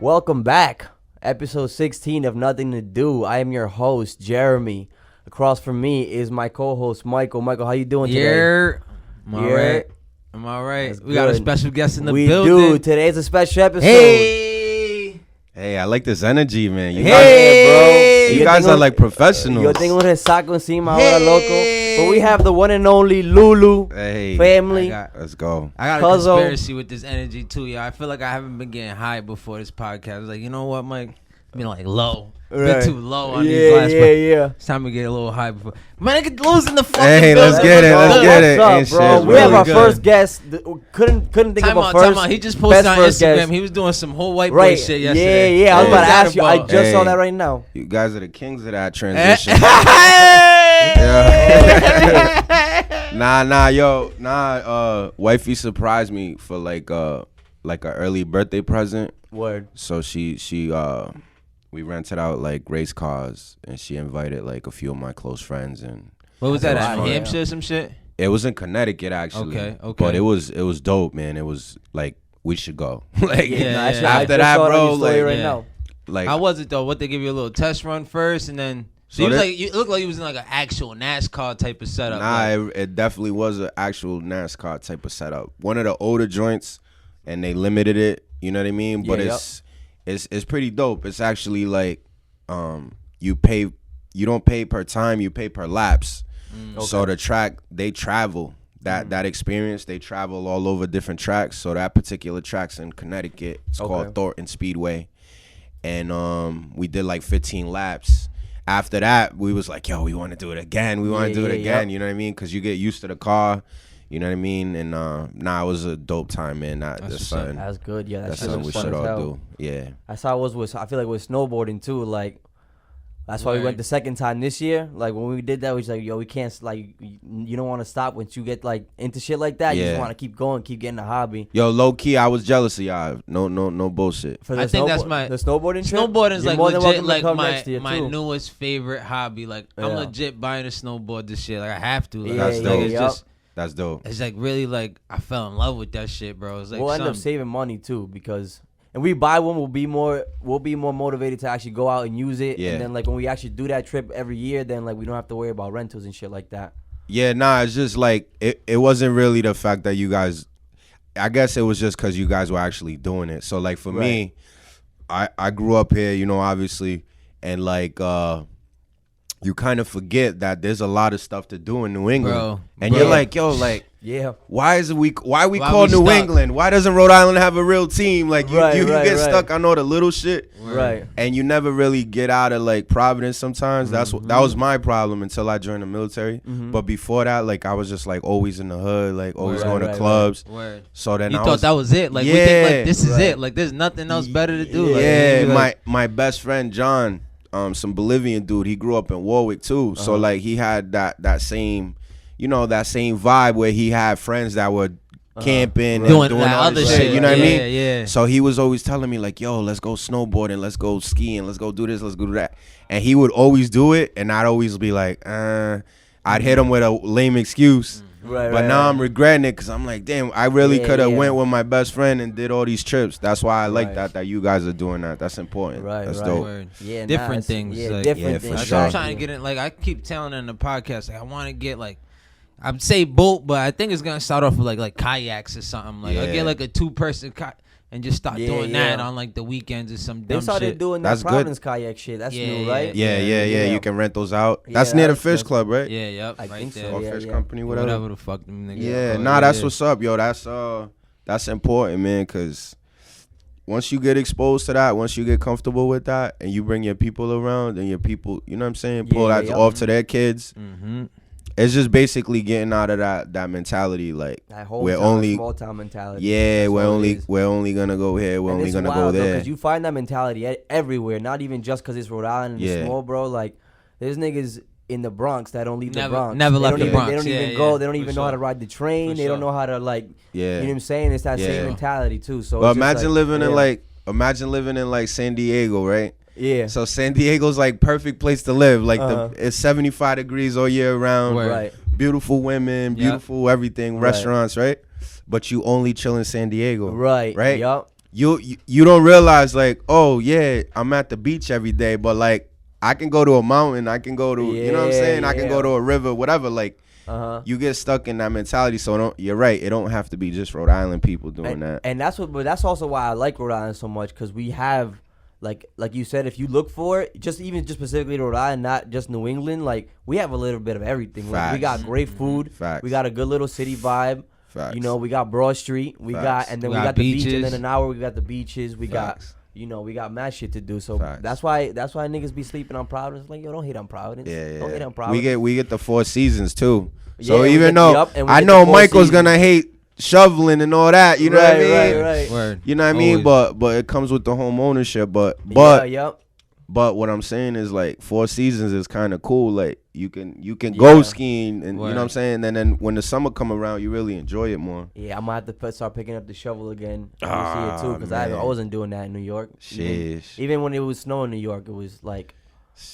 Welcome back. Episode 16 of Nothing to Do. I am your host, Jeremy. Across from me is my co-host, Michael. Michael, how you doing today? I'm all right. I'm all right. That's We got a good. special guest in the We building. do. Today's a special episode. Hey, I like this energy, man. You Hey, you guys are like professionals. Yo tengo un resaco encima ahora, loco. But we have the one and only Lulu Hey, family. let's go. I got a Cuzzo. conspiracy with this energy too, yeah. I feel like I haven't been getting high before this podcast. I was like, you know what, Mike? I've been like low. Right. Been too low on these last Yeah. It's time to get a little high before. Man, I get losing the fucking Hey, building. let's get it. Let's get it. What's Ain't up, bro? shit, We have bro. our Good. first guest. Couldn't think Time of a out, first. time out. He just posted best on first Instagram. guest. He was doing some whole white boy Right. shit yesterday. Yeah. I was What about to that ask you. I about? just saw Hey. that right now. You guys are the kings of that transition. Wifey surprised me for like an early birthday present. Word. So we rented out like race cars, and she invited like a few of my close friends, and What was that That's at? fun. Hampshire or some shit? it was in Connecticut actually. Okay. But it was dope, man. It was like we should go. like Yeah, Nah, actually, yeah. I after just that, saw it on bro, your story like right yeah. now. like How was it though? What, they give you a little test run first, and then So you was that- like, you looked like you was in like an actual NASCAR type of setup. Nah, like, it definitely was an actual NASCAR type of setup. One of the older joints, and they limited it. You know what I mean? But Yeah, it's pretty dope. It's actually like you don't pay per time, you pay per laps. So the track they travel. That experience, they travel all over different tracks. So that particular track's in Connecticut. It's called Thornton Speedway. And we did like 15 laps. After that, we was like, yo, we want to do it again. We want to do it again. You know what I mean? Because you get used to the car. You know what I mean? And it was a dope time, man. That's something. That's good. Yeah, That's that shit something we was fun should as all hell. do. Yeah. That's how it was with. I feel like with snowboarding too. Like that's why we went Word. the second time this year. Like when we did that, we was like, yo, we can't like you don't want to stop once you get like into shit like that. You just Yeah. want to keep going, keep getting a hobby. Yo, low key, I was jealous of y'all. No bullshit. For the I think that's the snowboarding trip. snowboarding's You're like more than legit, welcome to like come next year, my too. newest favorite hobby. Like I'm Yeah. legit buying a snowboard this shit. Like I have to. Like, Yeah, That's like, dope. it's yup. just, That's dope. it's like really like I fell in love with that shit, bro. It's like We'll end up something. saving money too because. And we buy one, we'll be more motivated to actually go out and use it. Yeah. And then like when we actually do that trip every year, then like we don't have to worry about rentals and shit like that. Yeah, nah, it's just like it wasn't really the fact that you guys. I guess it was just because you guys were actually doing it. So like for me, I grew up here, you know, obviously, and like you kind of forget that there's a lot of stuff to do in New England, Bro, and bro. you're like, yo, like. Yeah. Why we Why call we New stuck? England? Why doesn't Rhode Island have a real team? Like you get stuck on all the little shit, Right. and you never really get out of like Providence. Sometimes that was my problem until I joined the military. But before that, like I was just like always in the hood, like always going to clubs. Word. So then You I thought was, that was it? Like we think like this is Right. it? Like there's nothing else better to do? Like, yeah. you like, My best friend John, some Bolivian dude. He grew up in Warwick too. So like he had that same. You know, that same vibe where he had friends that were camping and doing doing that all other this shit. You know what I mean? Yeah. So he was always telling me like, yo, let's go snowboarding, let's go skiing, let's go do this, let's go do that. And he would always do it, and I'd always be like, I'd hit him with a lame excuse. Right. But now I'm regretting it because I'm like, damn, I really Yeah, could have yeah. went with my best friend and did all these trips. That's why I like Right. that you guys are doing that. That's important. Right, That's right. dope. Word. Yeah, Different things, Yeah, like- different Yeah, for things. That's sure. what I'm trying to get in. Like I keep telling in the podcast, like I want to get like, I'd say boat, but I think it's gonna start off with like kayaks or something. Like I Yeah. get like a 2-person and just start Yeah, doing yeah. that on like the weekends or some They dumb started shit. doing That's that good. Providence kayak shit. That's Yeah, new, right? Yeah. Yeah. You can rent those out. Yeah, That's near the that's Fish good. Club, right? Yeah, yep, I right think so, there. Or yeah, Fish yeah. Company, Whatever whatever. the fuck them niggas. Yeah, call it. nah, that's Yeah. what's up, yo. That's important, man, because once you get exposed to that, once you get comfortable with that, and you bring your people around, and your people, you know what I'm saying, pull Yeah, that yeah. off to their kids, Mm-hmm. it's just basically getting out of that mentality, like That whole we're only, small town mentality. yeah, That's we're all it only is. we're only gonna go here, we're And only it's gonna wild, go there. because you find that mentality everywhere, not even just because it's Rhode Island and Yeah. it's small, bro. Like, there's niggas in the Bronx that don't leave the Never- Bronx. never They left don't the even- Bronx. They don't Yeah, even go. yeah, They don't for even know how sure. to ride the train. For They don't sure. know how to like. Yeah, You know what I'm saying? It's that Yeah. same mentality too. So but it's just imagine like, living in like San Diego, right? Yeah. So San Diego's like perfect place to live. Like Uh-huh. it's 75 degrees all year round. Word. Right. Beautiful women, beautiful everything, Right. restaurants, right? But you only chill in San Diego. Right. Right? Yup. you don't realize like, oh yeah, I'm at the beach every day, but like I can go to a mountain, I can go to you know what I'm saying, I can go to a river, whatever. Like you get stuck in that mentality. So you're right. It don't have to be just Rhode Island people doing that. And but that's also why I like Rhode Island so much, because we have. Like you said, if you look for it, just specifically Rhode Island, not just New England, like we have a little bit of everything. Like, we got great food. Facts. We got a good little city vibe. Facts. You know, we got Broad Street. We got the beach, and then an hour we got the beaches. We Facts. got we got mad shit to do. So Facts. that's why niggas be sleeping on Providence. Like, yo, don't hate on Providence. Yeah. Don't hate on Providence. We get the 4 seasons too. So Yeah, even though I know Michael's gonna hate shoveling and all that, you know what I mean? Right. Word. You know what I mean? Always. But it comes with the home ownership. But Yep. But what I'm saying is like 4 seasons is kind of cool. Like you can go skiing and you know what I'm saying. And then when the summer come around, you really enjoy it more. Yeah, I'm gonna have to start picking up the shovel again. See it too, because I wasn't doing that in New York. Even when it was snow in New York, it was like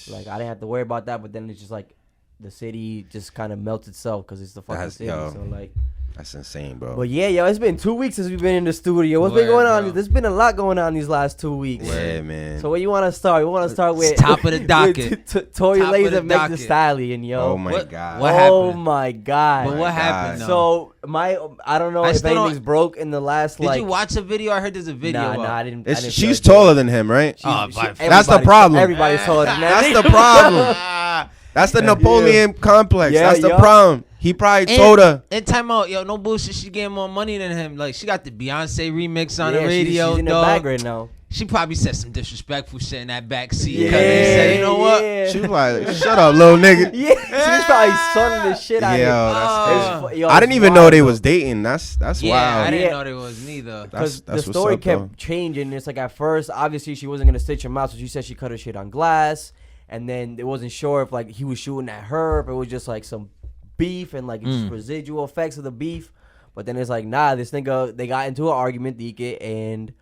I didn't have to worry about that. But then it's just like the city just kind of melts itself because it's the fucking city. So like. That's insane, bro. But yeah, it's been 2 weeks since we've been in the studio. What's been going on? Bro. There's been a lot going on these last 2 weeks. Yeah, man. So where you want to start? We want to start with top of the docket. Tory Lanez and Meg Thee Stallion, yo. Oh my god. What happened? Oh my god. But what happened? So I don't know if anything's broke in the last. Did you watch the video? I heard there's a video. Nah, I didn't. She's taller than him, right? That's the problem. Everybody's taller than that. That's the problem. That's the Napoleon Complex. That's the problem. He probably told her. And time out, yo, no bullshit. She getting more money than him. Like, she got the Beyonce remix on the radio, she's in the bag right now. She probably said some disrespectful shit in that back seat. Yeah, said, you know what? She was like, "Shut up, little nigga." Yeah, she was probably sunning the shit out of him. I didn't even know they was dating. That's wild. I didn't know they was neither. Because the story kept changing. It's like at first, obviously, she wasn't gonna stitch him out, so she said she cut her shit on glass. And then it wasn't sure if like he was shooting at her, if it was just like some beef and like just residual effects of the beef. But then it's like, nah, this nigga, they got into an argument, Deke, and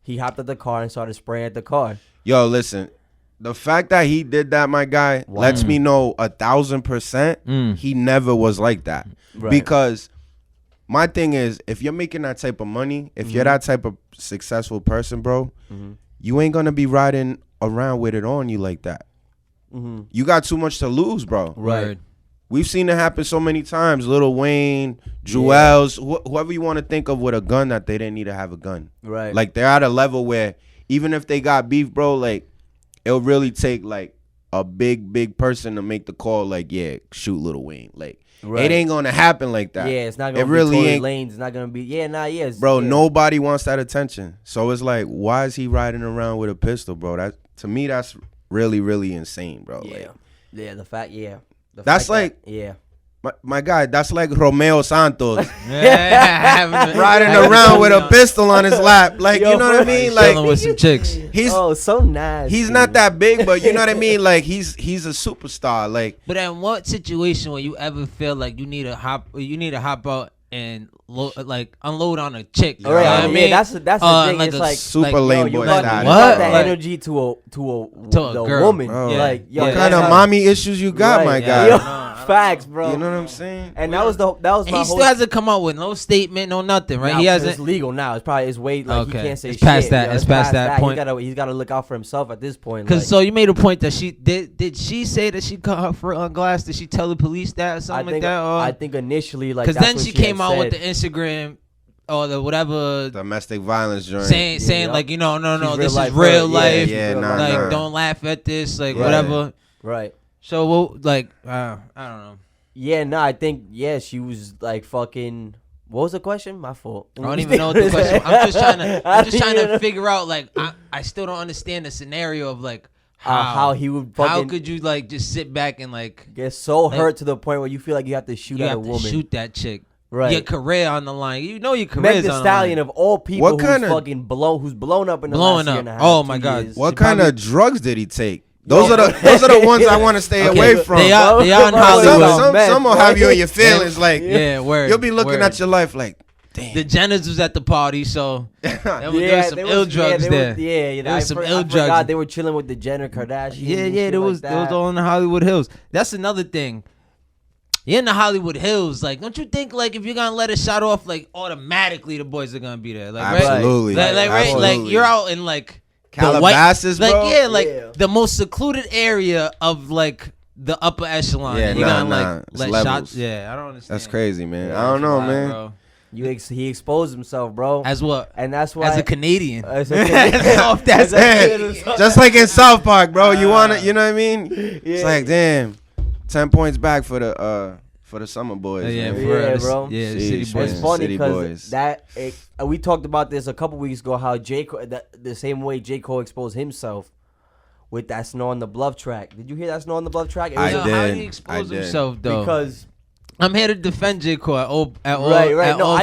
he hopped out the car and started spraying at the car. Yo, the fact that he did that, my guy, lets me know 1,000% he never was like that. Right. Because my thing is, if you're making that type of money, if you're that type of successful person, bro, you ain't gonna be riding around with it on you like that. You got too much to lose, bro. Right. We've seen it happen so many times. Lil Wayne, Jewels, whoever you want to think of with a gun that they didn't need to have a gun. Right. Like they're at a level where even if they got beef, bro, like it'll really take like a big person to make the call. Like, yeah, shoot Lil Wayne. Like it ain't gonna happen like that. Yeah, it's not gonna be really Tory Lanez. It's not gonna be. Bro, nobody wants that attention. So it's like, why is he riding around with a pistol, bro? That to me, that's really insane, bro. Yeah. Like, The fact that's like my guy, that's like Romeo Santos riding around with a pistol on his lap. Like, you know what I mean? Like with some chicks. He's so nasty. He's not that big, but you know what I mean? Like he's a superstar. Like, but in what situation will you ever feel like you need to hop out and unload on a chick? You know what I mean? That's the thing. Like it's like super lame boy style. You got that energy to a girl, woman. Bro. Like, yo, what kind of mommy issues you got, my guy? Yo, facts, bro. You know what I'm saying? And that was my he still hasn't come out with no statement, no nothing, right? He hasn't. It's legal now. It's way like he can't say it's shit. Past that. It's past that point. He's got to look out for himself at this point. Because so you made a point that she did she say that she cut her foot on glass? Did she tell the police that or something like that? I think initially, like, because then she came out with the Instagram or the whatever domestic violence joint, saying like, you know, no, this is real life. Nah. Don't laugh at this, like whatever. Right. So I don't know. Yeah, no, I think she was like fucking. What was the question? My fault. I don't even know what the question. I'm just trying to figure out. Like, I still don't understand the scenario of like how he would. Fucking, how could you like just sit back and like get so hurt to the point where you feel like you have to shoot at a woman? Shoot that chick. Right. Your career on the line. You know your career is on the line. Meg Thee Stallion of all people who's blown up in the last year and a half. Oh my God. Years. What kind of drugs did he take? Those are the ones I want to stay away from. They are in Hollywood. Some will have you in your feelings. Like, word. You'll be looking at your life like, damn. The Jenners was at the party, so there was some ill drugs there. There was some ill drugs. They were chilling with the Jenner Kardashians. Yeah, there was all in the Hollywood Hills. That's another thing. you're in the Hollywood Hills. Like, don't you think like if you're gonna let a shot off, like automatically the boys are gonna be there? Like, absolutely, right? Like, right? Like you're out in like Calabasas, like bro. Like the most secluded area of like the upper echelon. Yeah, you're gonna like let levels. shots. Yeah, I don't understand. That's crazy, man. Yeah, I don't know, man. Bro. He exposed himself, bro. As what? And that's why As a Canadian. As a Canadian. Off that Just like in South Park, bro. You wanna, you know what I mean? It's like, damn, 10 points back for the summer boys. Yeah, man. Yeah, bro. Yeah, Jeez, city boys. It's funny City because boys. we talked about this a couple weeks ago. How J. Cole, the same way J. Cole exposed himself with that Snow on the Bluff track. Did you hear that Snow on the Bluff track? It was I did. How did he expose himself though? because I'm here to defend J. Cole at all. right. No, all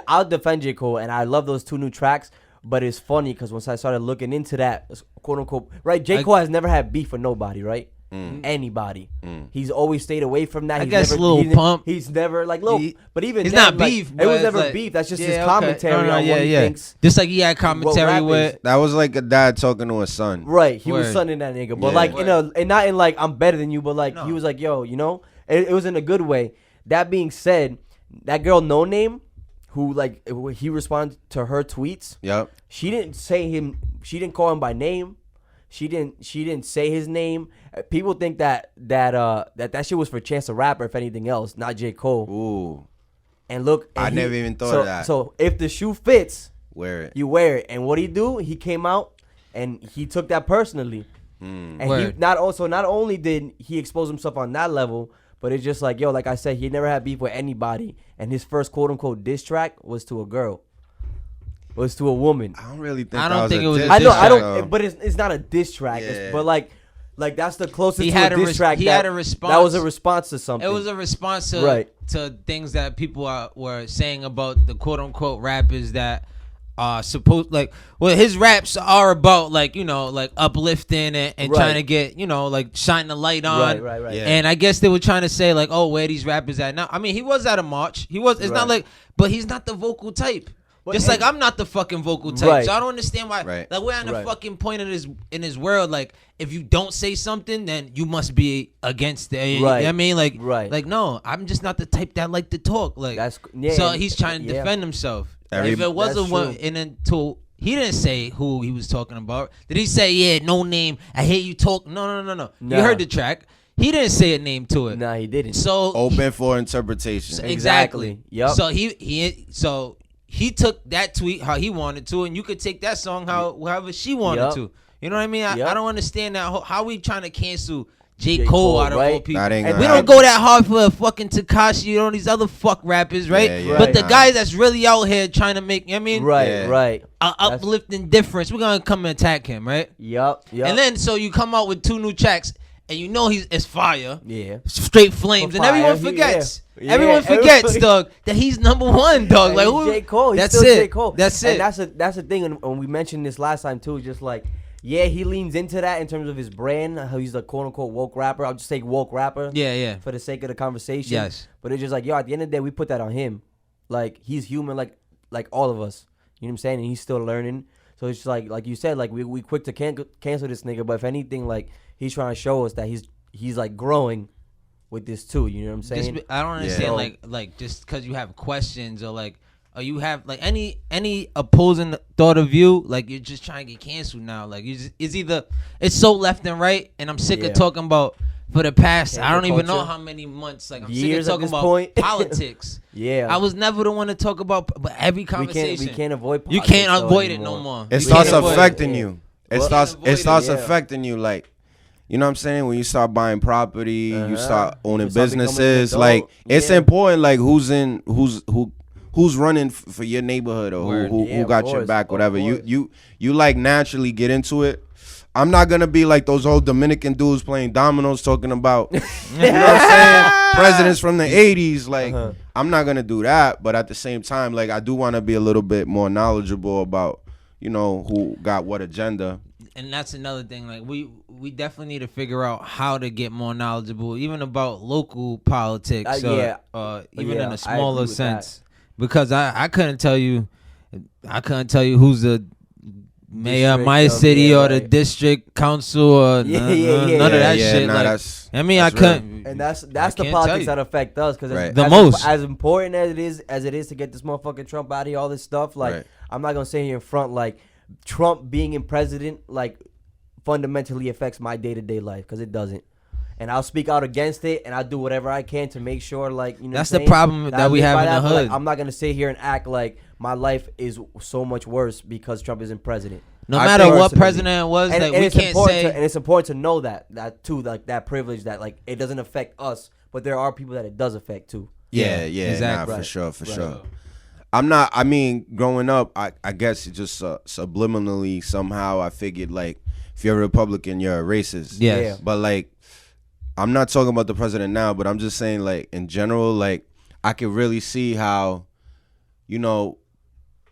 I'll defend J. Cole, and I love those 2 new tracks. But it's funny because once I started looking into that, quote unquote, right? J. Cole has never had beef with nobody, right? Anybody. He's always stayed away from that. I guess Lil Pump. He's never like Lil, but even he's then, not like, beef. It but was it's never like, beef. That's just yeah, his okay. commentary No, on what he thinks. Just like he had commentary rap with. is. That was like a dad talking to his son. Right, he was Word. sunning that nigga, but Yeah. like and not in like I'm better than you, but like No. he was like, yo, you know, it was in a good way. That being said, that girl No Name, who like he responded to her tweets, Yep. she didn't say him. She didn't call him by name. She didn't say his name. People think that shit was for Chance the Rapper, if anything else, not J. Cole. Ooh. And look, I and never even thought of that. So if the shoe fits, Wear it. you wear it. And what he do? He came out and he took that personally. And he Word. not only did he expose himself on that level, but it's just like, yo, like I said, he never had beef with anybody. And his first quote unquote diss track was to a girl. Was to a woman. I don't really think. I don't that think it was diss a I know, diss I track. don't, but it's not a diss track. Yeah. But like that's the closest He to had a a diss res- track. he that, had a response. That was a response to something. It was a response to things that people were saying about the quote unquote rappers that are supposed his raps are about like, you know, like uplifting and trying to get, you know, like shine the light on. Right. Yeah. And I guess they were trying to say like, oh, where these rappers at now? I mean, he was at a march. He was. It's not like, but he's not the vocal type. Just like I'm not the fucking vocal type, so I don't understand why. Right. Like we're at the fucking point in this world. Like if you don't say something, then you must be against it. You know what I mean? Like like no, I'm just not the type that like to talk. Like so he's trying to defend himself. If it wasn't one, and until he didn't say who he was talking about. Did he say No Name? I hear you talk. No. You heard the track. He didn't say a name to it. Nah, he didn't. So open for interpretation. Exactly. Yep. So he took that tweet how he wanted to, and you could take that song however she wanted to. You know what I mean? I don't understand that. How we trying to cancel J. Cole out of all people? And we don't go that hard for fucking Tekashi and all these other fuck rappers, right? Yeah, but the guy that's really out here trying to make, you know what I mean? Right. Uplifting difference. We're going to come and attack him, right? Yep. And then so you come out with 2 new tracks, and you know it's fire. Yeah. Straight flames. And everyone forgets. Everyone forgets, dog, that he's number 1, dog. And like he's who? J. Cole. He's That's still it. J. Cole. That's it. And that's the thing. And we mentioned this last time too. Just like, yeah, he leans into that in terms of his brand. How he's the quote unquote woke rapper. I'll just say woke rapper. Yeah. For the sake of the conversation. Yes. But it's just like, yo, at the end of the day, we put that on him. Like he's human, like all of us. You know what I'm saying? And he's still learning. So it's just like you said, like we quick to cancel this nigga. But if anything, like he's trying to show us that he's like growing with this too. You know what I'm saying? I don't understand like just because you have questions or like or you have like any opposing thought of you, like you're just trying to get canceled now. Like it's either it's so left and right, and I'm sick of talking about for the past I don't even know how many months. Like I'm years sick of talking about politics. I was never the one to talk about, but every conversation we can't avoid. You can't avoid it no more. It starts affecting you. It starts affecting you like. You know what I'm saying? When you start buying property, you start owning businesses. Like it's important. Like who's running for your neighborhood or who got your back, whatever. You like naturally get into it. I'm not gonna be like those old Dominican dudes playing dominoes talking about you know what I'm saying? Presidents from the 80s. Like I'm not gonna do that. But at the same time, like I do want to be a little bit more knowledgeable about who got what agenda. And that's another thing. Like we definitely need to figure out how to get more knowledgeable, even about local politics, even in a smaller sense. Because I couldn't tell you, who's the mayor, my city, or the district council, or none of that shit. Nah, like, I mean, I couldn't. And that's the politics that affect us, because as important as it is to get this motherfucking Trump out of here, all this stuff. Like, I'm not gonna say here in front, like, Trump being in president, like, fundamentally affects my day-to-day life, because it doesn't. And I'll speak out against it, and I'll do whatever I can to make sure, like, you know, that's the problem that we have in the hood. Like, I'm not gonna sit here and act like my life is so much worse because Trump isn't president. No matter what president was, and, like, and we can't say. And it's important to know that too, like, that privilege, that, like, it doesn't affect us, but there are people that it does affect too. Yeah, exactly. Nah, for sure. I'm not. I mean, growing up, I guess it just subliminally somehow I figured, like, if you're a Republican, you're a racist. Yeah. But, like, I'm not talking about the president now, but I'm just saying, like, in general, like, I could really see how, you know,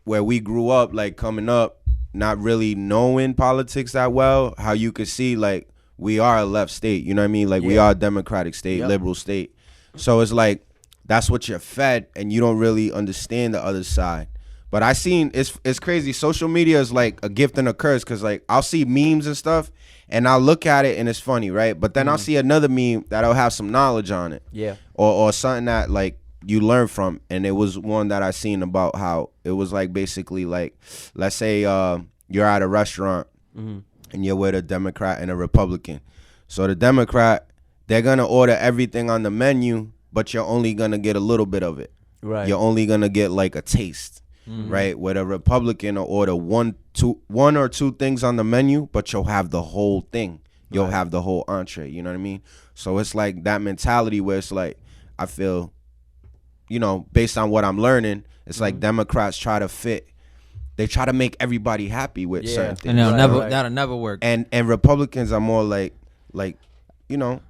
where we grew up, like, coming up, not really knowing politics that well, how you could see, like, we are a left state, you know what I mean? Like, we are a democratic state, liberal state. So it's like, that's what you're fed, and you don't really understand the other side. But I seen, it's crazy. Social media is like a gift and a curse, because, like, I'll see memes and stuff, and I'll look at it, and it's funny, right? But then I'll see another meme that'll have some knowledge on it. Yeah. Or something that, like, you learn from. And it was one that I seen about how it was, like, basically, like, let's say you're at a restaurant and you're with a Democrat and a Republican. So the Democrat, they're going to order everything on the menu, but you're only going to get a little bit of it. Right. You're only going to get, like, a taste. Right, with a Republican will order one or two things on the menu, but you'll have the whole thing. You'll have the whole entree. You know what I mean? So it's like that mentality where it's like, I feel, you know, based on what I'm learning, it's like Democrats try to fit. They try to make everybody happy with certain things, and that'll never work. And Republicans are more like you know,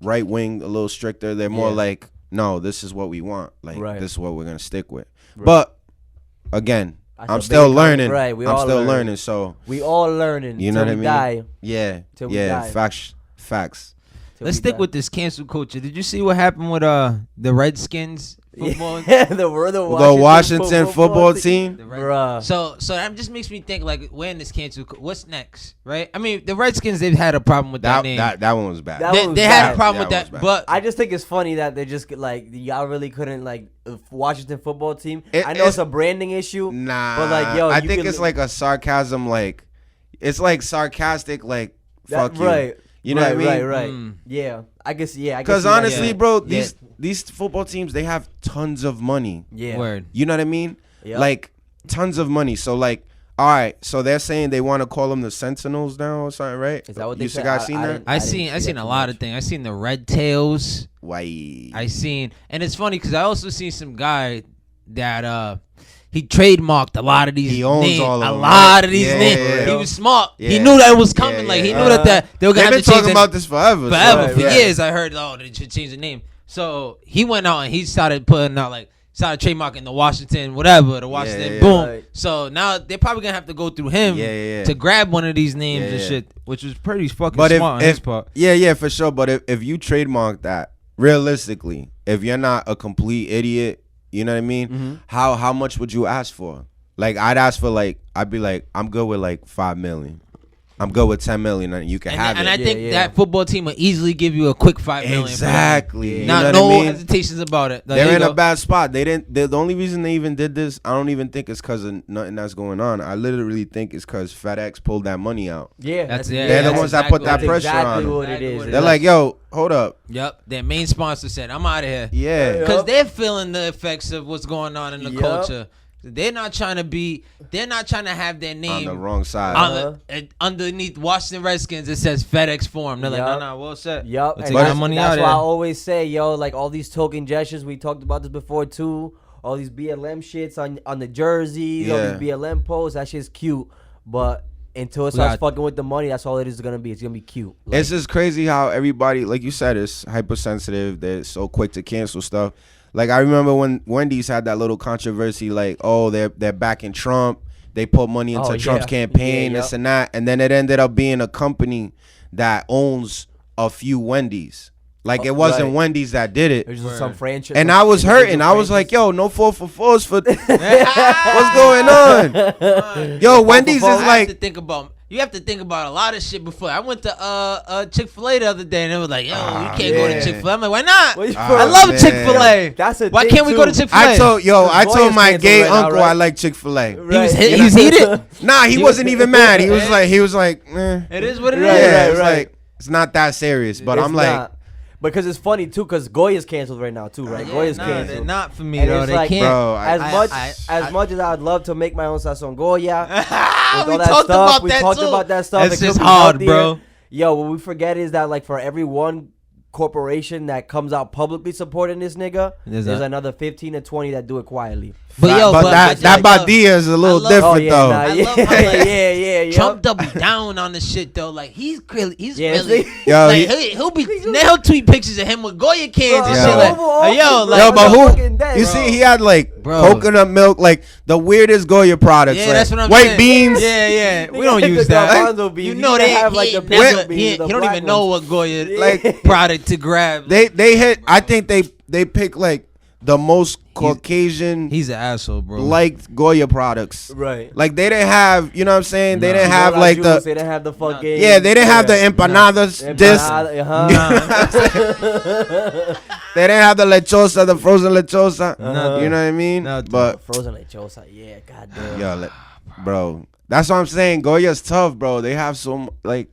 right wing, a little stricter. They're more like, no, this is what we want. Like, this is what we're gonna stick with. But again, I'm still learning. Right, I'm still learning. So we all learning. You know what I mean? Die. Yeah, till we die. Facts. Let's stick with this cancel culture. Did you see what happened with the Redskins football? The Washington football team. So that just makes me think, like, when this cancel, what's next, right? I mean, the Redskins, they've had a problem with that name. That one was bad. They had a problem with that, but I just think it's funny that they just, like, y'all really couldn't, like, Washington football team. I know it's a branding issue. Nah, but, like, yo, I think it's like a sarcasm, like, it's like sarcastic, like, fuck you. Right. You know what I mean? Right. Yeah. I guess. Because honestly, bro, these football teams, they have tons of money. Yeah. Word. You know what I mean? Yep. Like, tons of money. So, like, all right. So they're saying they want to call them the Sentinels now or something, right? Is that what they said? You guys seen that? I seen a lot of things. I seen the Red Tails. Why? And it's funny because I also seen some guy that he trademarked a lot of these names. He owns all of them. A lot of these names. Yeah. He was smart. Yeah. He knew that it was coming. Like, he knew that they were going to have to change it. They've been talking about this forever. For years, I heard, they should change the name. So he went out and he started putting out, started trademarking the Washington boom. Right. So now they're probably going to have to go through him to grab one of these names and shit, which was pretty fucking smart on his part. Yeah, for sure. But if you trademark that, realistically, if you're not a complete idiot, you know what I mean? How much would you ask for? Like, I'd ask for, like, I'd be like, I'm good with, like, $5 million. I'm good with $10 million, and you can have it. And I think that football team will easily give you a quick $5 million. Exactly. No hesitations about it. They're in a bad spot. The only reason they even did this, I don't even think it's because of nothing that's going on. I literally think it's because FedEx pulled that money out. Yeah, they're the ones that put that pressure on them. What it is. They're like, yo, hold up. Yep. Their main sponsor said, I'm out of here. Yeah. Because they're feeling the effects of what's going on in the culture. They're not trying to have their name on the wrong side. Underneath Washington Redskins, it says FedEx Forum. They're like, no, well said. Yep. We'll take our money out of there. That's why I always say, yo, like, all these token gestures, we talked about this before too. All these BLM shits on the jerseys, all these BLM posts, that shit's cute. But until it starts fucking with the money, that's all it is gonna be. It's gonna be cute. Like, it's just crazy how everybody, like you said, is hypersensitive. They're so quick to cancel stuff. Like, I remember when Wendy's had that little controversy, like, oh, they're backing Trump. They put money into Trump's campaign, this and that. And then it ended up being a company that owns a few Wendy's. Like it wasn't Wendy's that did it. It was just some franchise. And I was hurting. I was like, yo, no 4-for-4s for what's going on? Yo, Wendy's is like you have to think about a lot of shit before. I went to Chick-fil-A the other day and it was like, yo, you can't go to Chick-fil-A. I'm like, why not? I love Chick-fil-A. That's a why can't we go to Chick-fil-A? I told my gay uncle I like Chick-fil-A. Right. He was heated? Nah, he wasn't even mad. He was like, it is what it is. Yeah, it's like it's not that serious. But I'm like. Because it's funny too, because Goya's canceled right now too, right? Goya's canceled. They're not for me, though. They can't. Bro, as much as I'd love to make my own sazon Goya, we talked about that stuff. It's just hard, bro. Yo, what we forget is that like for every one corporation that comes out publicly supporting this nigga, there's another 15 to 20 that do it quietly. But that Badia is a little different though. I love how yeah. Trump doubled down on the shit though. Like he's really yo, like, he'll tweet pictures of him with Goya cans and shit. But who? You see, he had like coconut milk, like the weirdest Goya products. Yeah, like that's what I'm white saying. beans. Yeah. We don't use that. You know they have like he don't even know what Goya like product to grab. They hit. I think they pick like the most Caucasian. He's an asshole, bro. Liked Goya products, right? Like they didn't have, you know what I'm saying? They didn't have like they didn't have the fucking. Yeah, they didn't have the empanadas. They didn't have the lechosa, the frozen lechosa. You know what I mean? But frozen lechosa, yeah, goddamn. Yo, bro, that's what I'm saying. Goya's tough, bro. They have some like.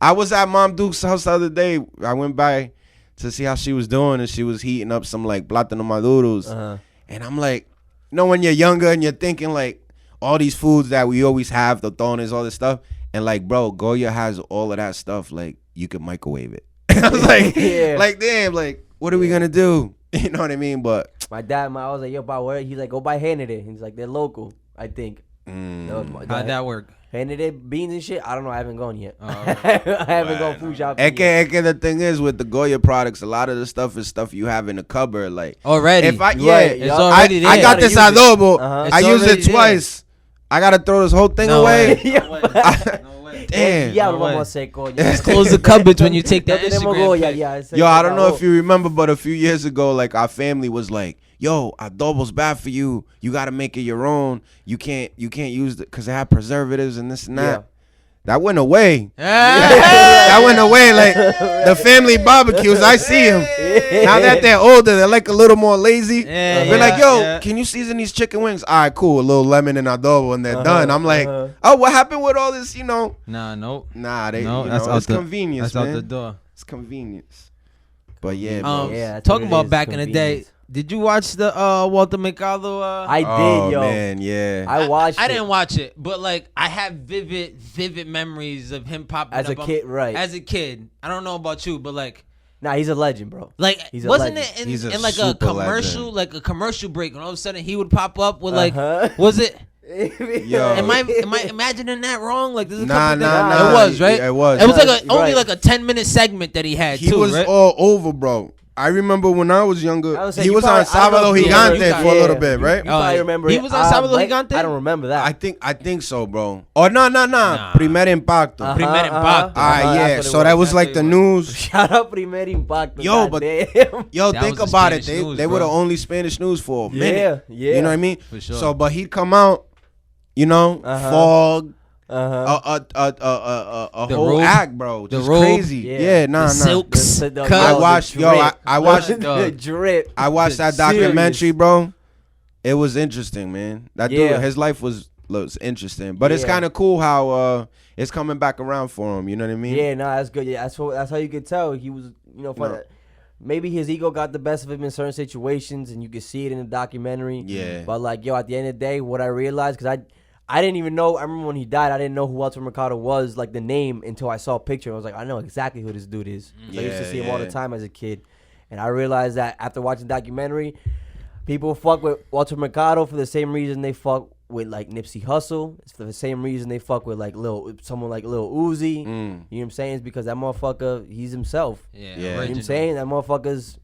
I was at Mom Duke's house the other day. I went by to see how she was doing, and she was heating up some like plátano maduros. And I'm like, you know, when you're younger and you're thinking like all these foods that we always have, the tones, all this stuff, and like, bro, Goya has all of that stuff. Like, you could microwave it. I was like, like, damn, like, what are we gonna do? You know what I mean? But my dad, I was like, yo, about where? He's like, go buy Hanede. He's like, they're local, I think. How'd that work? Hanede beans and shit. I don't know. I haven't gone yet. I haven't gone food shopping. The thing is with the Goya products, a lot of the stuff is stuff you have in the cupboard, like already. If I it's already there. I got this adobo. I used it twice. I gotta throw this whole thing away. Damn. Just close the cupboards when you take that Instagram. Yo, I don't know if you remember, but a few years ago, like our family was like, yo, adobo's bad for you. You gotta make it your own. You can't use it because it had preservatives and this and that. Yeah. That went away. That went away. Like the family barbecues, I see them. Now that they're older, they're like a little more lazy. They're like, yo, can you season these chicken wings? All right, cool. A little lemon and adobo, and they're done. I'm like, oh, what happened with all this? You know? Nah, it's convenience. That's out the door. It's convenience. But yeah, talking about back in the day. Did you watch the Walter Mercado? I did, yo. Man, yeah. I watched I didn't watch it, but like I have vivid memories of him popping as up a kid, right? As a kid. I don't know about you, but like nah, he's a legend, bro. Like wasn't it in like a commercial, legend. Like a commercial break, and all of a sudden he would pop up with like was it Yo. Am I imagining that wrong? Like this is nah. It was, right? It was. It was like only like a 10-minute segment that he had. He was right? all over, bro. I remember when I was younger, he was on Sábado Gigante for a little bit, right? You probably remember. He was on Sábado Gigante? I don't remember that. I think so, bro. Oh, no. Primer Impacto. Primer Impacto. All right, yeah. So that was like the news. Shout out Primer Impacto. Yo, think about it. They were the only Spanish news for a minute. Yeah. You know what I mean? For sure. So, but he'd come out, you know, fog. A whole act, bro. Just crazy. Yeah, nah. Silks. I watched the drip. I watched that documentary, bro. It was interesting, man. That dude, his life was interesting. But it's kind of cool how it's coming back around for him. You know what I mean? Yeah, nah, that's good. Yeah, that's how you could tell he was, you know, maybe his ego got the best of him in certain situations, and you could see it in the documentary. Yeah. But like, yo, at the end of the day, what I realized, because I didn't even know. I remember when he died, I didn't know who Walter Mercado was, like the name, until I saw a picture. I was like, I know exactly who this dude is. I used to see him all the time as a kid, and I realized that after watching the documentary, people fuck with Walter Mercado for the same reason they fuck with like Nipsey Hussle. It's for the same reason they fuck with like someone like Lil Uzi. You know what I'm saying? It's because that motherfucker, he's himself. Yeah. You know what I'm saying? That motherfucker's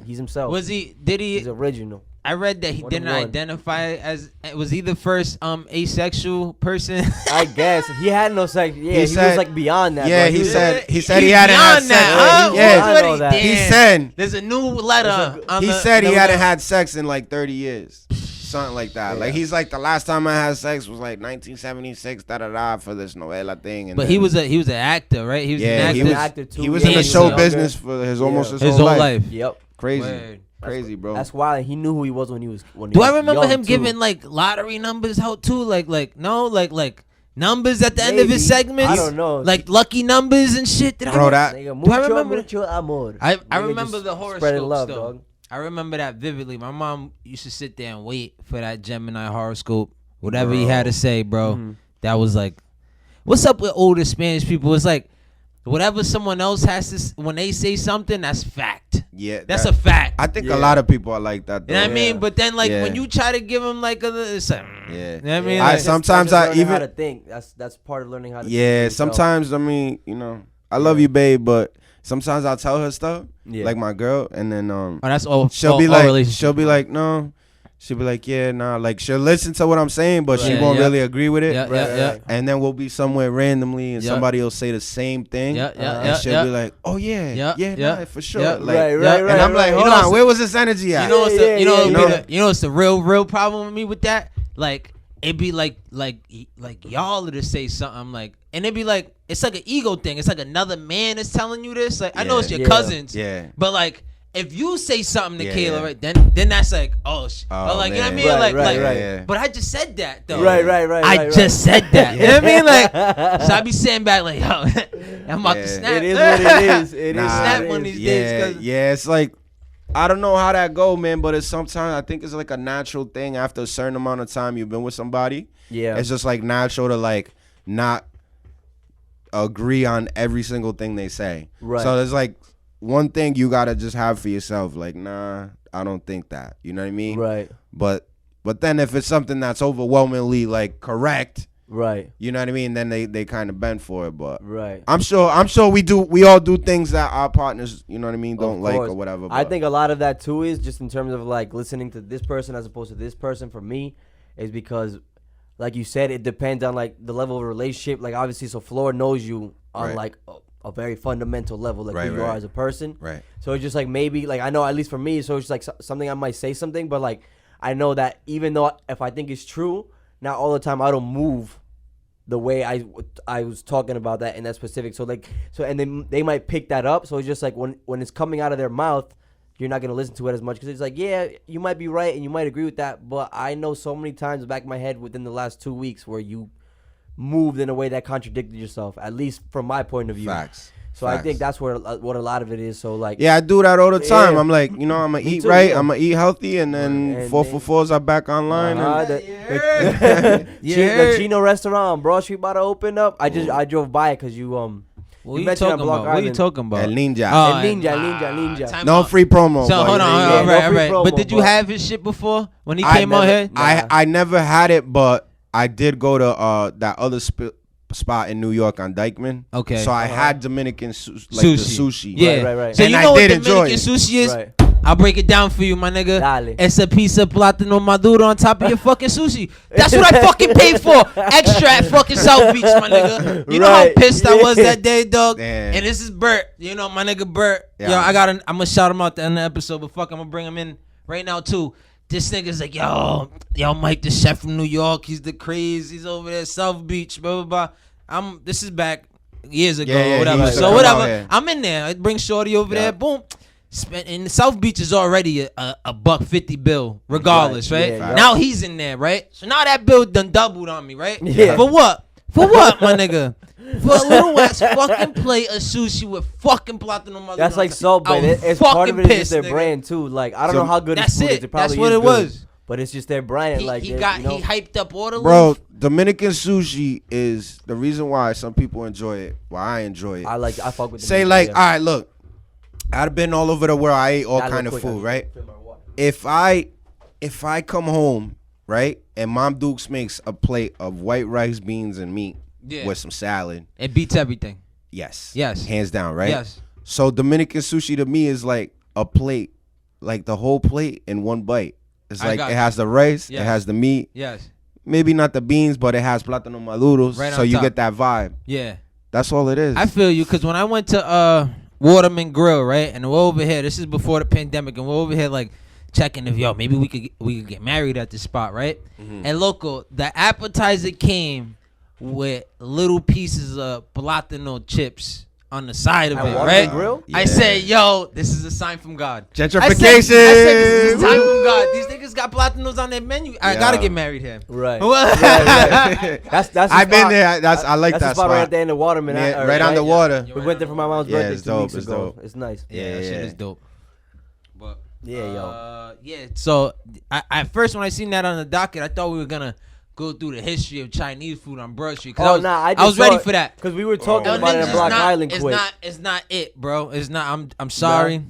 he's himself. Did he? He's original. I read that he didn't identify as was he the first asexual person? I guess he had no sex. Yeah, he was like beyond that. Yeah, he said he hadn't had sex. Huh? Yeah, he said there's a new letter. He said he hadn't had sex in like 30 years. Something like that. Yeah. Like he's like the last time I had sex was like 1976. For this novela thing. And but he was an actor, right? He was an actor too. He was in the show business for his whole life. Yep. Crazy. Crazy, bro. That's why he knew who he was when he was. Do I remember him giving like lottery numbers out too? Like numbers at the end of his segments. I don't know. Like lucky numbers and shit. Do I remember? I remember the horoscope love, though. Dog. I remember that vividly. My mom used to sit there and wait for that Gemini horoscope. Whatever he had to say, bro. Mm-hmm. That was like, what's up with older Spanish people? It's like, whatever someone else has to, when they say something, that's fact. Yeah. That's a fact. I think a lot of people are like that, though. You know what I mean? But then, like, when you try to give them, like, it's like, yeah. You know what I mean? Like, sometimes I even. How to think. That's part of learning how to think. Yeah, sometimes, I mean, you know, I love you, babe, but sometimes I'll tell her stuff, like my girl, and then that's all. She'll be like, no. She'll be like, yeah, nah. Like, she'll listen to what I'm saying, but she won't really agree with it. Yeah. And then we'll be somewhere randomly, and somebody will say the same thing. And she'll be like, oh, nah, for sure. Right. And I'm like, hold on, where was this energy at? You know what's the real problem with me with that? Like, it'd be like y'all to say something like, and it'd be like, it's like an ego thing. It's like another man is telling you this. Like, I know it's your cousins, but like, if you say something to Kayla, right, then that's like, like, man. You know what I mean? Right. But I just said that though. Right. I just said that. You know what I mean? Like, so I be saying back like, yo, I'm about to snap. It is what it is. It is. Snap one of these days. Yeah, it's like, I don't know how that go, man, but it's sometimes I think it's like a natural thing after a certain amount of time you've been with somebody. Yeah, it's just like natural to like not agree on every single thing they say. Right. So there's like one thing you gotta just have for yourself, like, nah, I don't think that. You know what I mean? Right. But then if it's something that's overwhelmingly like correct, right? You know what I mean? Then they kind of bend for it. But right. I'm sure we all do things that our partners, you know what I mean, don't like or whatever. But I think a lot of that too is just in terms of like listening to this person as opposed to this person. For me, is because, like you said, it depends on like the level of relationship. Like obviously, so Flora knows you on like a very fundamental level, like who you are as a person. Right. So it's just like maybe like I know at least for me, so it's like something I might say something, but like I know that even though if I think it's true, not all the time I don't move the way I was talking about that in that specific. So like and then they might pick that up. So it's just like when it's coming out of their mouth, you're not gonna listen to it as much because it's like, yeah, you might be right and you might agree with that, but I know so many times back in my head within the last 2 weeks where you moved in a way that contradicted yourself, at least from my point of view. Facts. So I think that's what a lot of it is. So like, yeah, I do that all the time. I'm like, you know, I'm gonna eat right, I'm gonna eat healthy, and then 444s are back online. The Chino restaurant on Broad Street about to open up. I drove by it because you What are you talking about? El Ninja. Ninja. No free promo. So hold on, right. But did you have his shit before when he came out here? I never had it, but I did go to that other spot in New York on Dykeman. Okay. So I had Dominican sushi. The sushi. Yeah. Right. So and you know what Dominican sushi is? Right. I'll break it down for you, my nigga. Dale. It's a piece of plátano maduro on top of your fucking sushi. That's what I fucking paid for. Extra at fucking South Beach, my nigga. You know how pissed I was that day, dog? Damn. And this is Bert. You know, my nigga Bert. Yeah. Yo, I'm going to shout him out at the end of the episode, but fuck, I'm going to bring him in right now, too. This nigga's like, yo, Mike, the chef from New York. He's the craze. He's over there at South Beach, blah, blah, blah. This is back years ago, whatever. So whatever. I'm in there. I bring Shorty over there. Boom. And South Beach is already a $150 bill, regardless, right? Yeah. Now he's in there, right? So now that bill done doubled on me, right? Yeah. For what, my nigga? For a little ass fucking plate of sushi with fucking plátano maduro. That's like so, but it's part of it is just their brand too. Like I don't know how good that's food it. is. That's what it was. But it's just their brand. He hyped up all the bro. Dominican sushi is the reason why some people enjoy it. Why I enjoy it. I with fuck with. Say like, all right, look. I've been all over the world. I ate all kind of food, right? If I come home, right, and Mom Dukes makes a plate of white rice, beans, and meat with some salad, it beats everything. Yes, hands down, right? Yes. So Dominican sushi to me is like a plate, like the whole plate in one bite. It's like it has the rice, it has the meat. Yes. Maybe not the beans, but it has plátano maduros, so you get that vibe. Yeah. That's all it is. I feel you, because when I went to Waterman Grill, right, and we're over here, this is before the pandemic, and we're over here like checking if maybe we could get married at this spot, right? Mm-hmm. And local, the appetizer came with little pieces of plátano chips on the side of it, right? Grill? Yeah. I said, this is a sign from God. Gentrification. I said this is a sign from God. These niggas got plátanos on their menu. I gotta get married here. Right. That's I've been there. I like that spot. Right at the end of Waterman. Right on the water. We went there for my mom's birthday 2 weeks ago. Dope. It's nice. Yeah, that shit is dope. But yeah. So at first when I seen that on the docket, I thought we were gonna go through the history of Chinese food on Broad Street. I was ready for that because we were talking about it at Block Island. It's not it, bro. It's not. I'm sorry.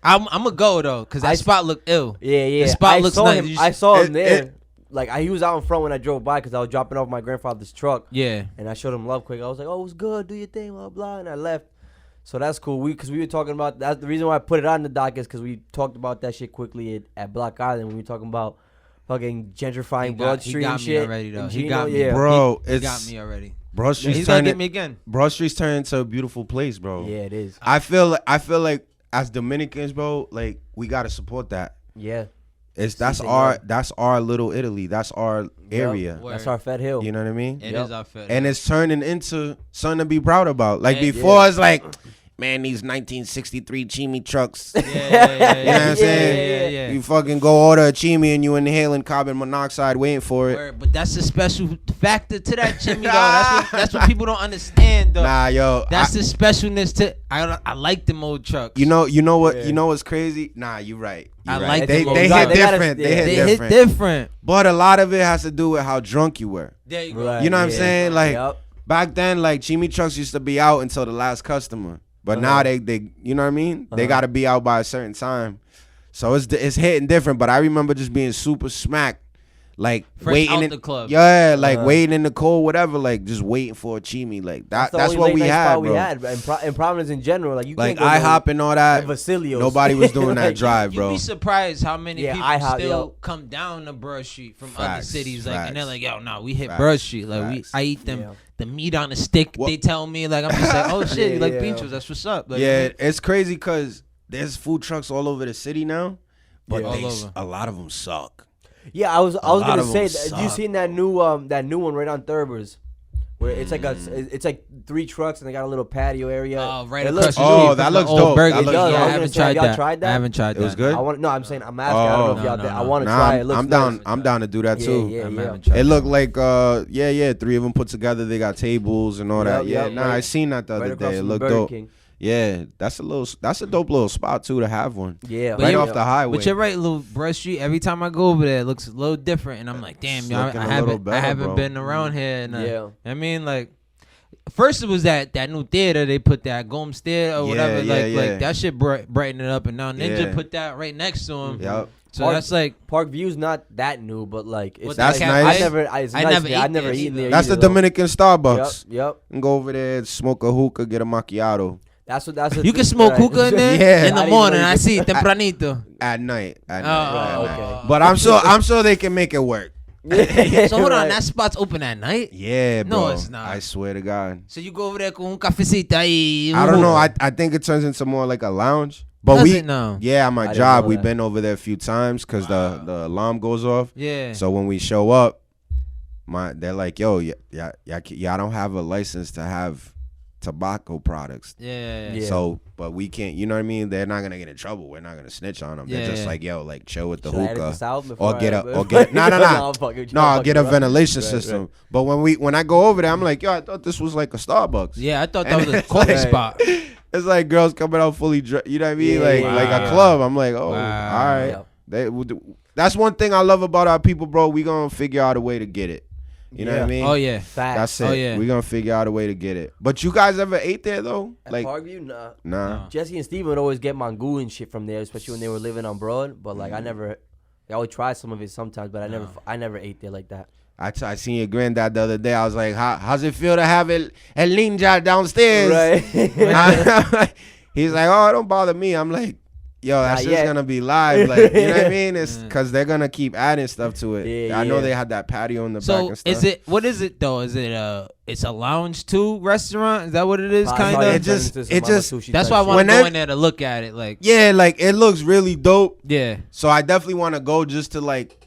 I'm gonna go though, because that spot looked ill. Yeah. The spot looks nice. I saw him there. He was out in front when I drove by because I was dropping off my grandfather's truck. Yeah. And I showed him love quick. I was like, "Oh, it was good. Do your thing, blah blah." And I left. So that's cool. Because we were talking about that's the reason why I put it on the dock is because we talked about that shit quickly at Block Island when we were talking about fucking gentrifying Broad Street and shit. He got me already, though. He got me. Yeah. Bro, he got me already. Broad Street's he's gonna get me again. Broad Street's turning into a beautiful place, bro. Yeah, it is. I feel like as Dominicans, bro, like we gotta support that. Yeah. That's our little Italy. That's our area. That's our Fed Hill. You know what I mean? It is our Fed. And it's turning into something to be proud about. Like before, it's like, man, these 1963 Chimi trucks. Yeah. You know what I'm saying? Yeah. You fucking go order a Chimi and you inhaling carbon monoxide waiting for it. But that's a special factor to that Chimi, though. That's what people don't understand, though. Nah, yo. That's the specialness to. I like them old trucks. You know what? Yeah. You know what's crazy? Nah, you're right. Like they hit different. They hit different. But a lot of it has to do with how drunk you were. There you go. Right, you know what I'm saying? Like back then, like Chimi trucks used to be out until the last customer. But now they you know what I mean? They got to be out by a certain time. So it's hitting different. But I remember just being super smacked, like fresh waiting in the club. Yeah, like waiting in the cold, whatever. Like just waiting for a Chimi. Like that's what we had, bro. We had in Providence in general. Like you like can't go IHOP and all that. Vasilios. Nobody was doing that drive, bro. You'd be surprised how many people IHOP, still come down to Broad Street from other cities, like, and they're like, "Yo, no, we hit Facts. Broad Street. Like I eat them." Yeah. The meat on the stick, they tell me, like, I'm just like, oh shit, you like pinchos, that's what's up. Like, it's crazy because there's food trucks all over the city now, but a lot of them suck. Yeah, I was gonna say, have you seen that new one right on Thurbers? Where it's like 3 trucks and they got a little patio area. Right across the street. That looks dope. I haven't tried that. Y'all tried that? I haven't tried that. It was good? I'm saying, I'm asking. I don't know if y'all did. I want to try it. I'm down. I'm down to do that too. Yeah. It looked like 3 of them put together. They got tables and all that. Yeah, I seen that the other day. It looked dope. Yeah, that's a dope little spot too to have one. Yeah, right off the highway. But you're right, little Broad Street. Every time I go over there, it looks a little different, and I'm like, damn, y'all, I haven't been around here. And, I mean, like, first it was that new theater they put that Gomes Theater or whatever, like that shit brightened it up, and now Ninja put that right next to him. Yep. So that's like Park View's not that new, but like it's that's nice. I've never eaten there. That's the Dominican Starbucks. Yep. And go over there, smoke a hookah, get a macchiato. That's what you can smoke hookah in there in the morning. I see tempranito. At night. Okay. But I'm sure they can make it work. So hold on, that spot's open at night? Yeah, bro. No, it's not. I swear to God. So you go over there con un cafecito ahí. I don't know. I think it turns into more like a lounge. But at my job, we've been over there a few times because the alarm goes off. Yeah. So when we show up, they're like, yo, y'all don't have a license to have tobacco products. Yeah. So, but we can't, you know what I mean? They're not gonna get in trouble. We're not gonna snitch on them. They're just like, yo, like chill with the hookah, or get I'll get a ventilation system. Right. But when I go over there, I'm like, yo, I thought this was like a Starbucks. Yeah, I thought that was a coffee spot. It's like girls coming out fully dressed. You know what I mean? Like a club. I'm like, oh, all right. That's one thing I love about our people, bro. We gonna figure out a way to get it. You know what I mean? Oh yeah, that's it. Oh, yeah. We're gonna figure out a way to get it. But you guys ever ate there though? At Parkview, nah. No. Jesse and Steven would always get mangú and shit from there, especially when they were living on Broad. But like I always try some of it sometimes, but I never ate there like that. I seen your granddad the other day. I was like, how's it feel to have el ninja downstairs? Right. He's like, oh, it don't bother me. I'm like, Yo, that shit's gonna be live. Like, you know what I mean? It's because they're gonna keep adding stuff to it. I know they had that patio in the back and stuff. So what is it though? Is it it's a lounge too restaurant? Is that what it is? Kind of. It just. That's why I want to go in there to look at it. Like, yeah, like it looks really dope. Yeah. So I definitely want to go just to like.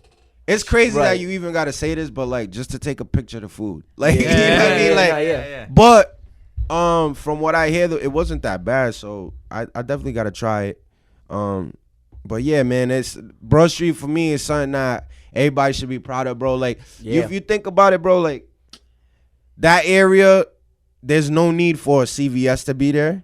It's crazy that you even gotta say this, but like just to take a picture of the food. Like, you know what I mean? Like, but from what I hear, it wasn't that bad. So I definitely gotta try it. But yeah, man, it's Broad Street for me is something that everybody should be proud of, bro. Like, if you think about it, bro, like that area, there's no need for a CVS to be there,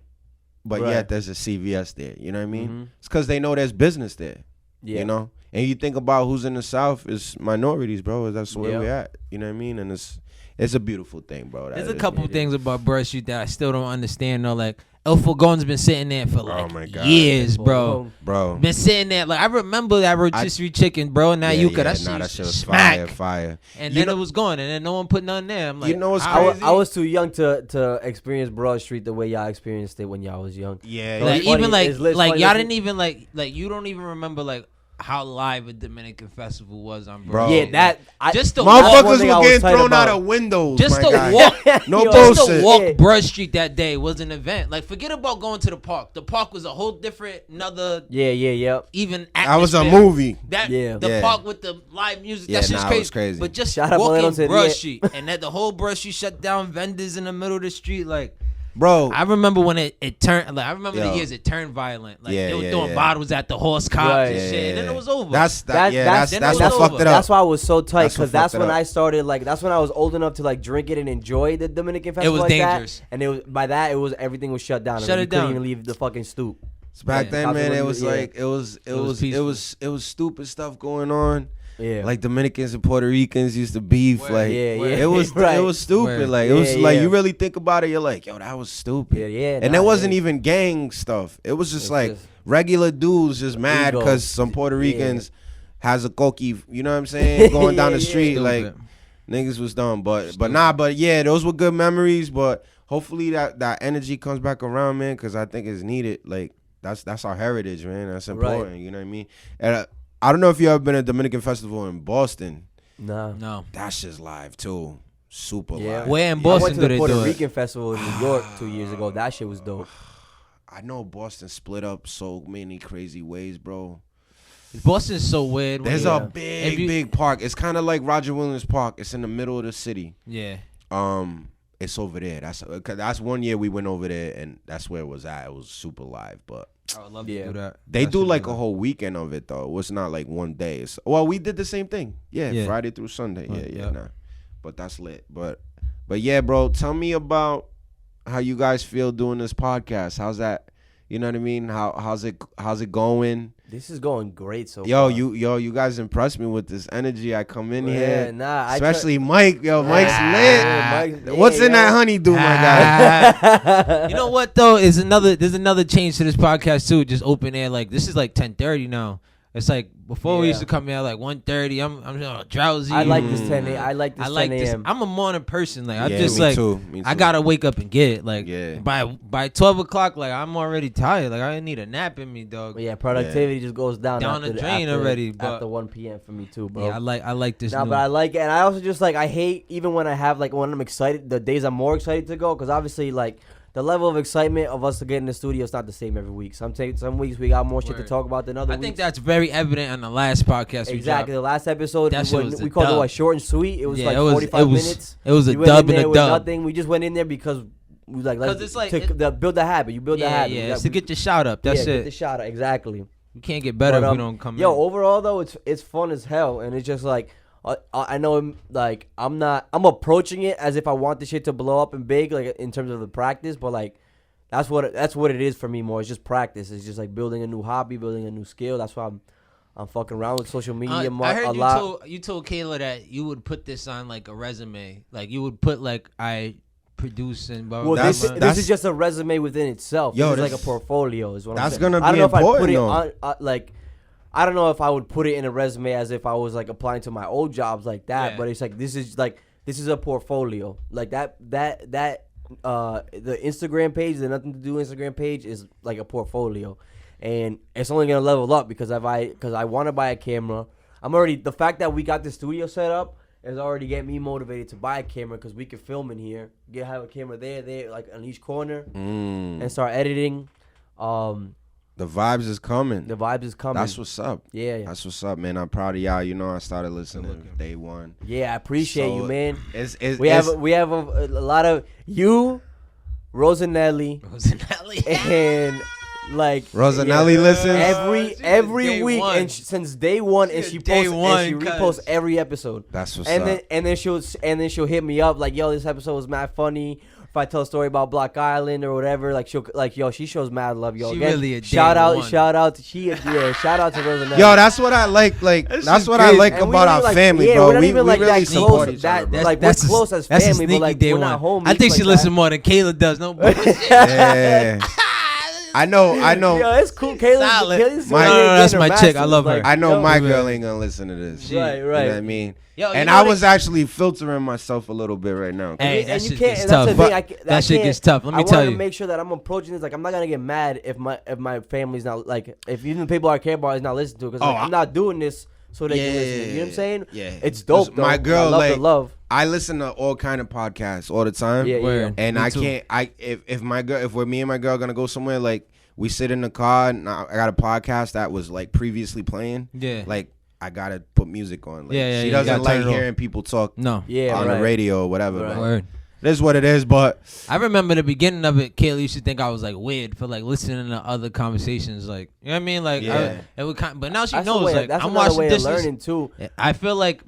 but yet there's a CVS there. You know what I mean? Mm-hmm. It's because they know there's business there. Yeah. You know, and you think about who's in the South, it's minorities, bro. That's where we're at. You know what I mean? And it's a beautiful thing, bro. There's a couple things about Broad Street that I still don't understand though, like. El Fogon's been sitting there for like years, bro. Been sitting there. Like, I remember that rotisserie chicken, bro. And now that shit was fire. And then it was gone, and then no one put nothing there. I'm like, you know what's crazy? I was too young to experience Broad Street the way y'all experienced it when y'all was young. Yeah. Like, even like y'all didn't even like you don't even remember like how live a Dominican festival was on Broad. Yeah, just the motherfuckers were getting thrown out of windows. Just to walk, no bullshit. Just to walk Broad Street that day was an event. Like, forget about going to the park. The park was a whole different, another. Even atmosphere. That was a movie. The park with the live music. That shit's crazy. But just Shout walking Broad Street and that the whole Broad Street shut down, vendors in the middle of the street, like. Bro, I remember when it turned. Like, I remember the years it turned violent. Like, they were throwing bottles at the horse cops and shit, and then it was over. That's what fucked it up. That's why I was so tight, because that's when I started. Like, that's when I was old enough to like drink it and enjoy the Dominican festival. It was dangerous, and it was by that everything was shut down. Shut it down. Couldn't even leave the fucking stoop. So back then, man, it was like it was stupid stuff going on. Yeah, like Dominicans and Puerto Ricans used to beef. It was stupid. Like, it was like you really think about it, you're like, yo, that was stupid. And it wasn't even gang stuff. It was just like regular dudes just mad because some Puerto Ricans has a coqui, you know what I'm saying, going down the street. Like, niggas was dumb, but yeah, those were good memories. But hopefully that energy comes back around, man, because I think it's needed. Like, that's our heritage, man. That's important. You know what I mean? And I don't know if you ever been to a Dominican festival in Boston. No. That shit's live too. Super live. Where in Boston do they do it? I went to the Puerto Rican festival in New York 2 years ago. That shit was dope. I know Boston split up so many crazy ways, bro. Boston's so weird. There's a big park. It's kind of like Roger Williams Park. It's in the middle of the city. Yeah. It's over there. That's 1 year we went over there, and that's where it was at. It was super live, but I would love to do that. They do like a whole weekend of it though. It was not like one day. We did the same thing. Yeah. Friday through Sunday. Nah. But that's lit. But yeah, bro. Tell me about how you guys feel doing this podcast. How's that? You know what I mean? How's it going? This is going great so far. You guys impressed me with this energy. I come in here, especially Mike. Mike's lit. What's in that honeydew, my guy? You know what though? There's another change to this podcast too. Just open air. Like, this is like 10:30 now. It's like before we used to come here like 1:30. I'm drowsy. I like this 10 a.m. I like this 10 a.m. I'm a morning person. Like, me too. I gotta wake up and get it. Like, by 12 o'clock, like, I'm already tired. Like, I need a nap in me, dog. But yeah, productivity just goes down the drain already. After 1 p.m. for me too, bro. Yeah, I like this. But I like it, and I also just like I hate even when I have like when I'm excited. The days I'm more excited to go, because obviously like. The level of excitement of us to get in the studio is not the same every week. Some weeks we got more shit to talk about than other weeks. I think that's very evident on the last podcast. Exactly. The last episode, we called it short and sweet. It was like 45 minutes. It was a dub and a dub. Nothing. We just went in there because we like to build the habit. You build the habit. Yeah, it's to get your shout up. That's it. Get the shout up. Exactly. You can't get better if we don't come in. Overall though, it's fun as hell, and it's just like. I know, like, I'm approaching it as if I want the shit to blow up and big, like, in terms of the practice, but, like, that's what it is for me more. It's just practice. It's just, like, building a new hobby, building a new skill. That's why I'm fucking around with social media I heard you told Kayla that you would put this on, like, a resume. Like, you would put, like, I produce and blah, blah, blah. This is just a resume within itself. This is like a portfolio is what I'm saying. That's going to be important, I don't know if I would put it in a resume as if I was like applying to my old jobs like that, but it's like this is a portfolio like that. The Instagram page, the Nothing to Do Instagram page is like a portfolio, and it's only gonna level up because I want to buy a camera. The fact that we got the studio set up is already getting me motivated to buy a camera because we can film in here, have a camera there, like on each corner, and start editing. The vibes is coming. That's what's up. Yeah. That's what's up, man. I'm proud of y'all. You know, I started listening day one. Yeah, I appreciate you, man. We have a lot of you, Rosanelli, and like Rosanelli listens every week, and since day one, and she reposts every episode. That's what's up. And then she'll hit me up like, yo, this episode was mad funny. If I tell a story about Block Island or whatever, like she shows mad love, yo. She really a shout out to Rosanelli. Yo, that's what I like. That's what I like about our family, bro. We really support each other, bro. Like we're close as family, but like we're not homies. I think she listens more than Kayla does. No bullshit. Yeah. I know. Yo, it's cool. Kayla's that's my chick. I love her. I know my girl ain't gonna listen to this. Right. You know what I mean? Yo, and I was actually filtering myself a little bit right now. Hey, that shit gets tough. That shit gets tough. Let me tell you. I want to make sure that I'm approaching this like I'm not gonna get mad if my family's not like if even the people I care about is not listening to it because I'm not doing this so they can listen. You know what I'm saying? Yeah, it's dope. Though. My girl, I love. I listen to all kind of podcasts all the time. Yeah. And I can't. If me and my girl gonna go somewhere, like we sit in the car and I got a podcast that was like previously playing. Yeah. Like I gotta put music on. Like, she doesn't like hearing people talk. No. On the radio or whatever. Right. Word. It is what it is, but I remember the beginning of it. Kayla used to think I was like weird for like listening to other conversations, like you know what I mean, like it would but now she knows like I'm watching way dishes. Learning too. I feel like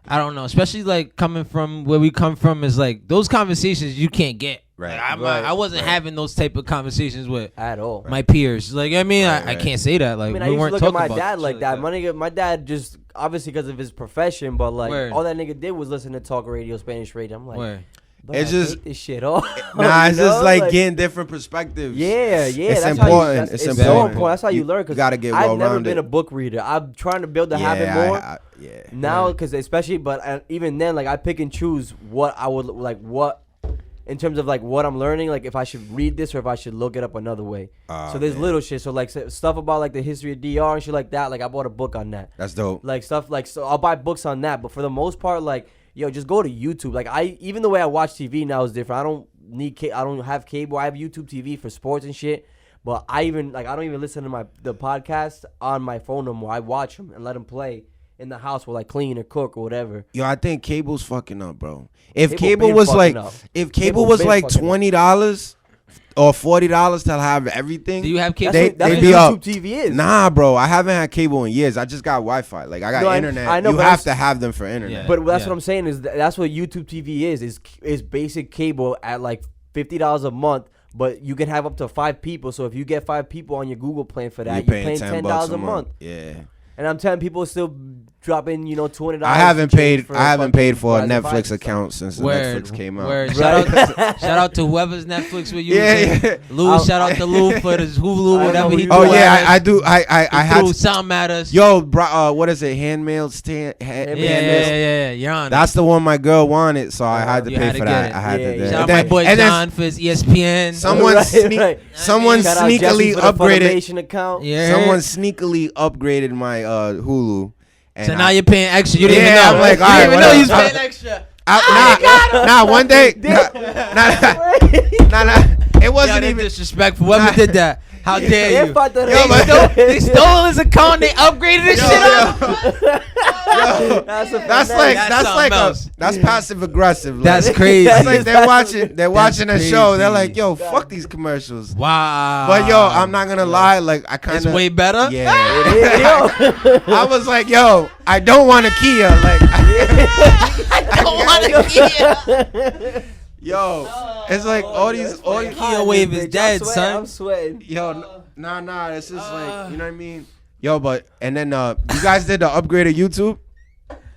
I don't know, especially like coming from where we come from is like those conversations you can't get. Right. Like, I wasn't having those type of conversations with at all my peers. Like I mean, I can't say that. Like I we weren't used to look talking at my dad like that. My dad just obviously because of his profession, but like all that nigga did was listen to talk radio, Spanish radio. I'm like. But it's just this shit off. It's just like getting different perspectives. Yeah. It's important. It's important. So important. That's how you learn. Cause gotta get I've never been a book reader. I'm trying to build the habit more. Now, because especially, but even then, like I pick and choose what I would like. What in terms of like what I'm learning, like if I should read this or if I should look it up another way. So there's little shit. So like stuff about like the history of DR and shit like that. Like I bought a book on that. That's dope. Like stuff like so I'll buy books on that. But for the most part, like. Yo, just go to YouTube. Like even the way I watch TV now is different. I don't have cable. I have YouTube TV for sports and shit. But I don't even listen to the podcast on my phone no more. I watch them and let them play in the house while I clean or cook or whatever. Yo, I think cable's fucking up, bro. If cable was like $20 or $40 to have everything. Do you have cable? That's what YouTube TV is. Nah, bro. I haven't had cable in years. I just got Wi-Fi. Like I got internet. I know, you have to have them for internet. Yeah. But that's what I'm saying is that's what YouTube TV is basic cable at like $50 a month. But you can have up to 5 people. So if you get 5 people on your Google plan for that, you're paying $10 a month. Yeah. And I'm telling people still dropping, $20. I haven't paid for a Netflix account since Netflix came out. Shout out to whoever's Netflix we're using. Yeah. Lou, shout out to Lou for his Hulu, whatever he do. Oh yeah, I do. I had Sound Matters. Yo, bro, what is it? Handmail stand. Yeah. You're on. That's the one my girl wanted, so I had to pay for that. I had to. Shout out my boy John for his ESPN. Someone sneakily upgraded. Someone sneakly upgraded my Hulu. So now you're paying extra. You didn't even know. I'm like, all right, you didn't even know you was paying extra. One day. It wasn't even disrespectful. Whoever did that, how dare you? They stole his account. They upgraded his shit up. That's passive aggressive. That's crazy. That's like they're watching a show. They're like, yo, fuck these commercials. Wow. But yo, I'm not gonna lie. Like I kind of. It's way better. Yeah. I was like, yo, I don't want a Kia. Like I don't want a Kia. Yo, it's like all these Kia wave is dead, son. I'm sweating. Yo, nah. It's just like, you know what I mean? Yo, but and then you guys did the upgrade of YouTube.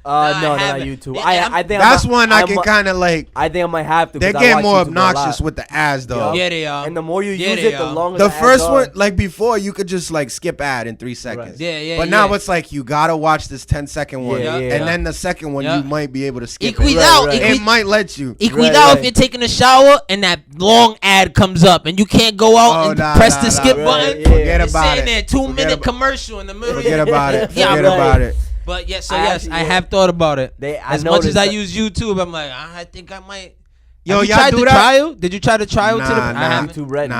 No, not YouTube. I think that's one I can kind of like. I think I might have to. They're getting more obnoxious with the ads though. Yeah, they are. And the more you use it, the longer. The first one, like before, you could just like skip ad in 3 seconds. Right. Yeah. But now it's like you gotta watch this 10-second one, and then the second one you might be able to skip it. It might let you. Cuidado if you're taking a shower and that long ad comes up and you can't go out and press the skip button. Forget about it. There 2-minute commercial in the middle. Forget about it. Forget about it. But yes, I have thought about it. As much as I use YouTube, I'm like, I think I might. Yo, y'all do that? Trial? Did you try the trial? YouTube Red.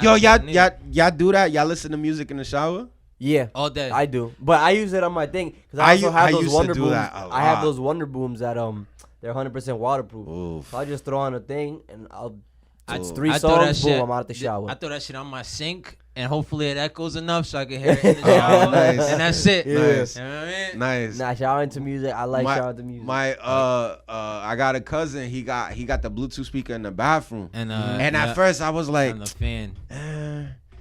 Yo, y'all do that? Y'all listen to music in the shower? Yeah, all day. I do, but I use it on my thing because I also have those Wonder Booms. I have those Wonder Booms that they're 100% waterproof. Oof. So I just throw on a thing and it's 3 songs. Boom, I'm out the shower. I throw that shit on my sink. And hopefully it echoes enough so I can hear it in the shower. Nice. And that's it. Nice. You know what I mean? Nice. Nah, showering to music. I like showering to music. I got a cousin. He got the Bluetooth speaker in the bathroom. And at first I was like, I'm a fan.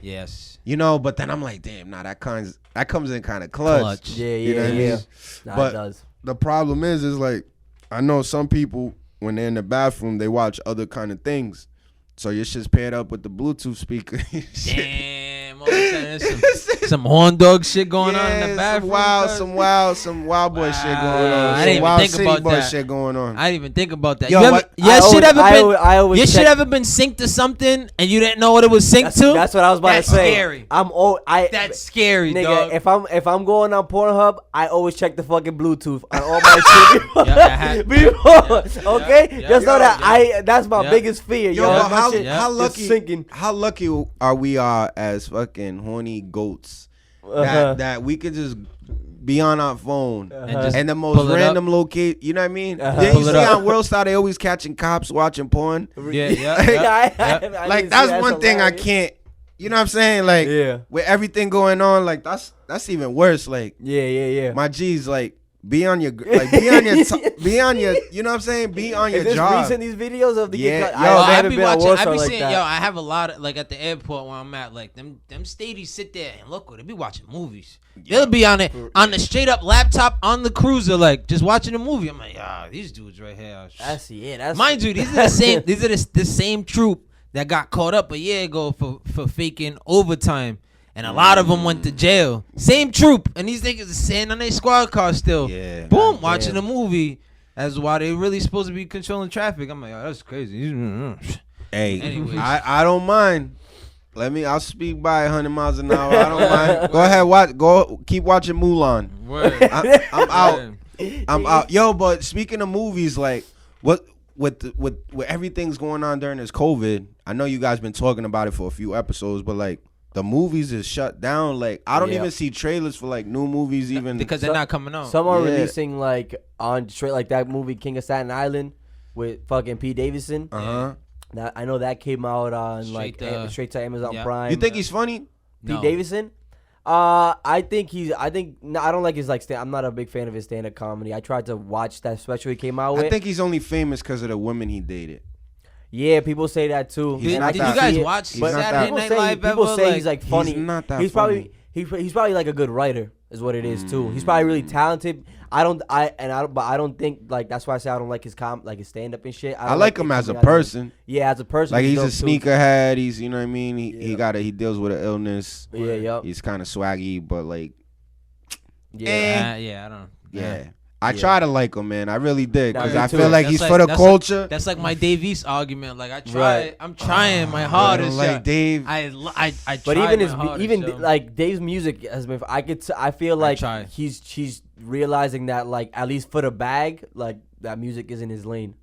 Yes. You know, but then I'm like, damn, that comes in kind of clutch. Yeah. You know what I mean? Nah, but it does. The problem is like, I know some people when they're in the bathroom they watch other kind of things. So your shit's paired up with the Bluetooth speaker. Damn, all of a sudden there's some horn dog shit going on in the bathroom. Some wild boy shit going on. I didn't even think about that. Shit going on. I didn't even think about that. Yo, your shit ever been synced to something and you didn't know what it was synced to? That's what I was about to say. Scary. That's scary, nigga. Dog. If I'm going on Pornhub, I always check the fucking Bluetooth on all my shit before. Okay, just know that that's my biggest fear. Yo, how lucky are we as fucking horny goats that we could just be on our phone and the most random location. You know what I mean? Then you see on World Star they always catching cops watching porn. Yeah. Like that's one thing I can't. You know what I'm saying? Like with everything going on, like that's even worse. Like my G's like. Be on your, you know what I'm saying? Be on your job. Recent these videos of the I be seeing, I have a lot of, like at the airport where I'm at, like them stadies sit there and look, they be watching movies. They'll be on it on the straight up laptop on the cruiser, like just watching a movie. I'm like, these dudes right here. Mind you, these are the same troop that got caught up a year ago for faking overtime. And a lot of them went to jail. Same troop. And these niggas are sitting on their squad car still. Yeah. Boom. Watching a movie. That's why they really supposed to be controlling traffic. I'm like, that's crazy. Hey, I don't mind. I'll speak by 100 miles an hour. I don't mind. Go ahead. Keep watching Mulan. I'm out. I'm out. Yo, but speaking of movies, like, what with everything's going on during this COVID, I know you guys been talking about it for a few episodes, but like, the movies is shut down. Like I don't even see trailers for like new movies even because they're not coming out. Some are releasing like on straight like that movie King of Staten Island with fucking Pete Davidson. I know that came out on straight to Amazon Prime. You think he's funny? Pete Davidson? I don't like his like I'm not a big fan of his stand-up comedy. I tried to watch that special he came out with. I think he's only famous because of the women he dated. Yeah, people say that too. Did you guys watch Saturday Night Live? People say he's like funny. He's not that funny. Probably he's probably like a good writer, is what it is too. He's probably really talented. I don't think like that's why I say I don't like his his stand up and shit. I like him as a person. Yeah, as a person. Like he's a sneakerhead. He's you know what I mean. He deals with an illness. Yeah, He's kind of swaggy, but like. I don't. Yeah. I try to like him, man. I really did because I feel like he's for the culture. That's like my Dave East argument. Like I try, I'm trying my hardest. Like Dave, I but even like Dave's music has been. I feel like he's realizing that like at least for the bag, like that music isn't his lane.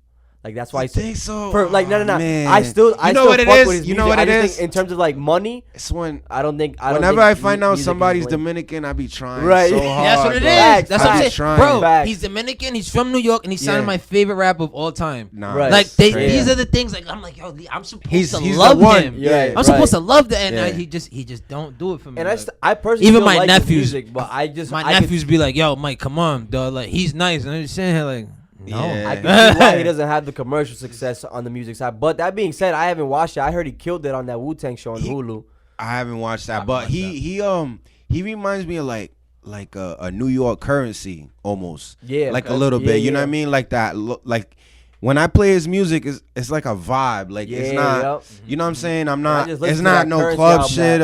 Like that's why I think so. No. Man. I still what it fuck is. With his you know music. what it is. In terms of like money, it's when whenever I find out somebody's Dominican, I be trying so hard. That's what it is. Facts. That's what I'm saying, bro. Facts. He's Dominican. He's from New York, and he's signing my favorite rapper of all time. Right. These are the things. Like I'm like, yo, I'm supposed to love him. Yeah, I'm supposed to love the and he just don't do it for me. And I personally even my like nephews, music, but my nephews be like, yo, Mike, come on, dog. Like he's nice, and I'm just saying here like. No, I can see why he doesn't have the commercial success on the music side. But that being said, I haven't watched it. I heard he killed it on that Wu-Tang show on Hulu. I haven't watched that, but he reminds me of like a New York Currency almost. Yeah, like a little bit. You know what I mean? Like that. Like when I play his music, it's like a vibe. Like it's not. You know what I'm saying? I'm not. It's not no club shit.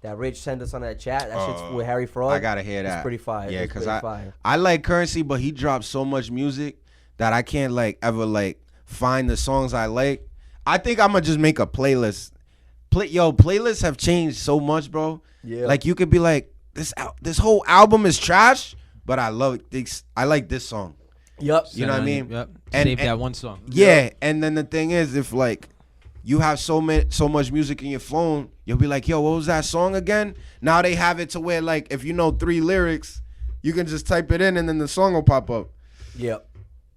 That Rich sent us on that chat. That shit's with Harry Fraud. I gotta hear that. It's pretty fire. Yeah, because I like Currency, but he drops so much music that I can't like ever like find the songs I like. I think I'm gonna just make a playlist. Playlists have changed so much, bro. Yeah. Like you could be like, this whole album is trash, but I love it. I like this song. Yep. You know what I mean? Yep. Save that one song. Yeah, and then the thing is, if like you have so much music in your phone, you'll be like, yo, what was that song again? Now they have it to where like if you know 3 lyrics, you can just type it in and then the song will pop up. Yep.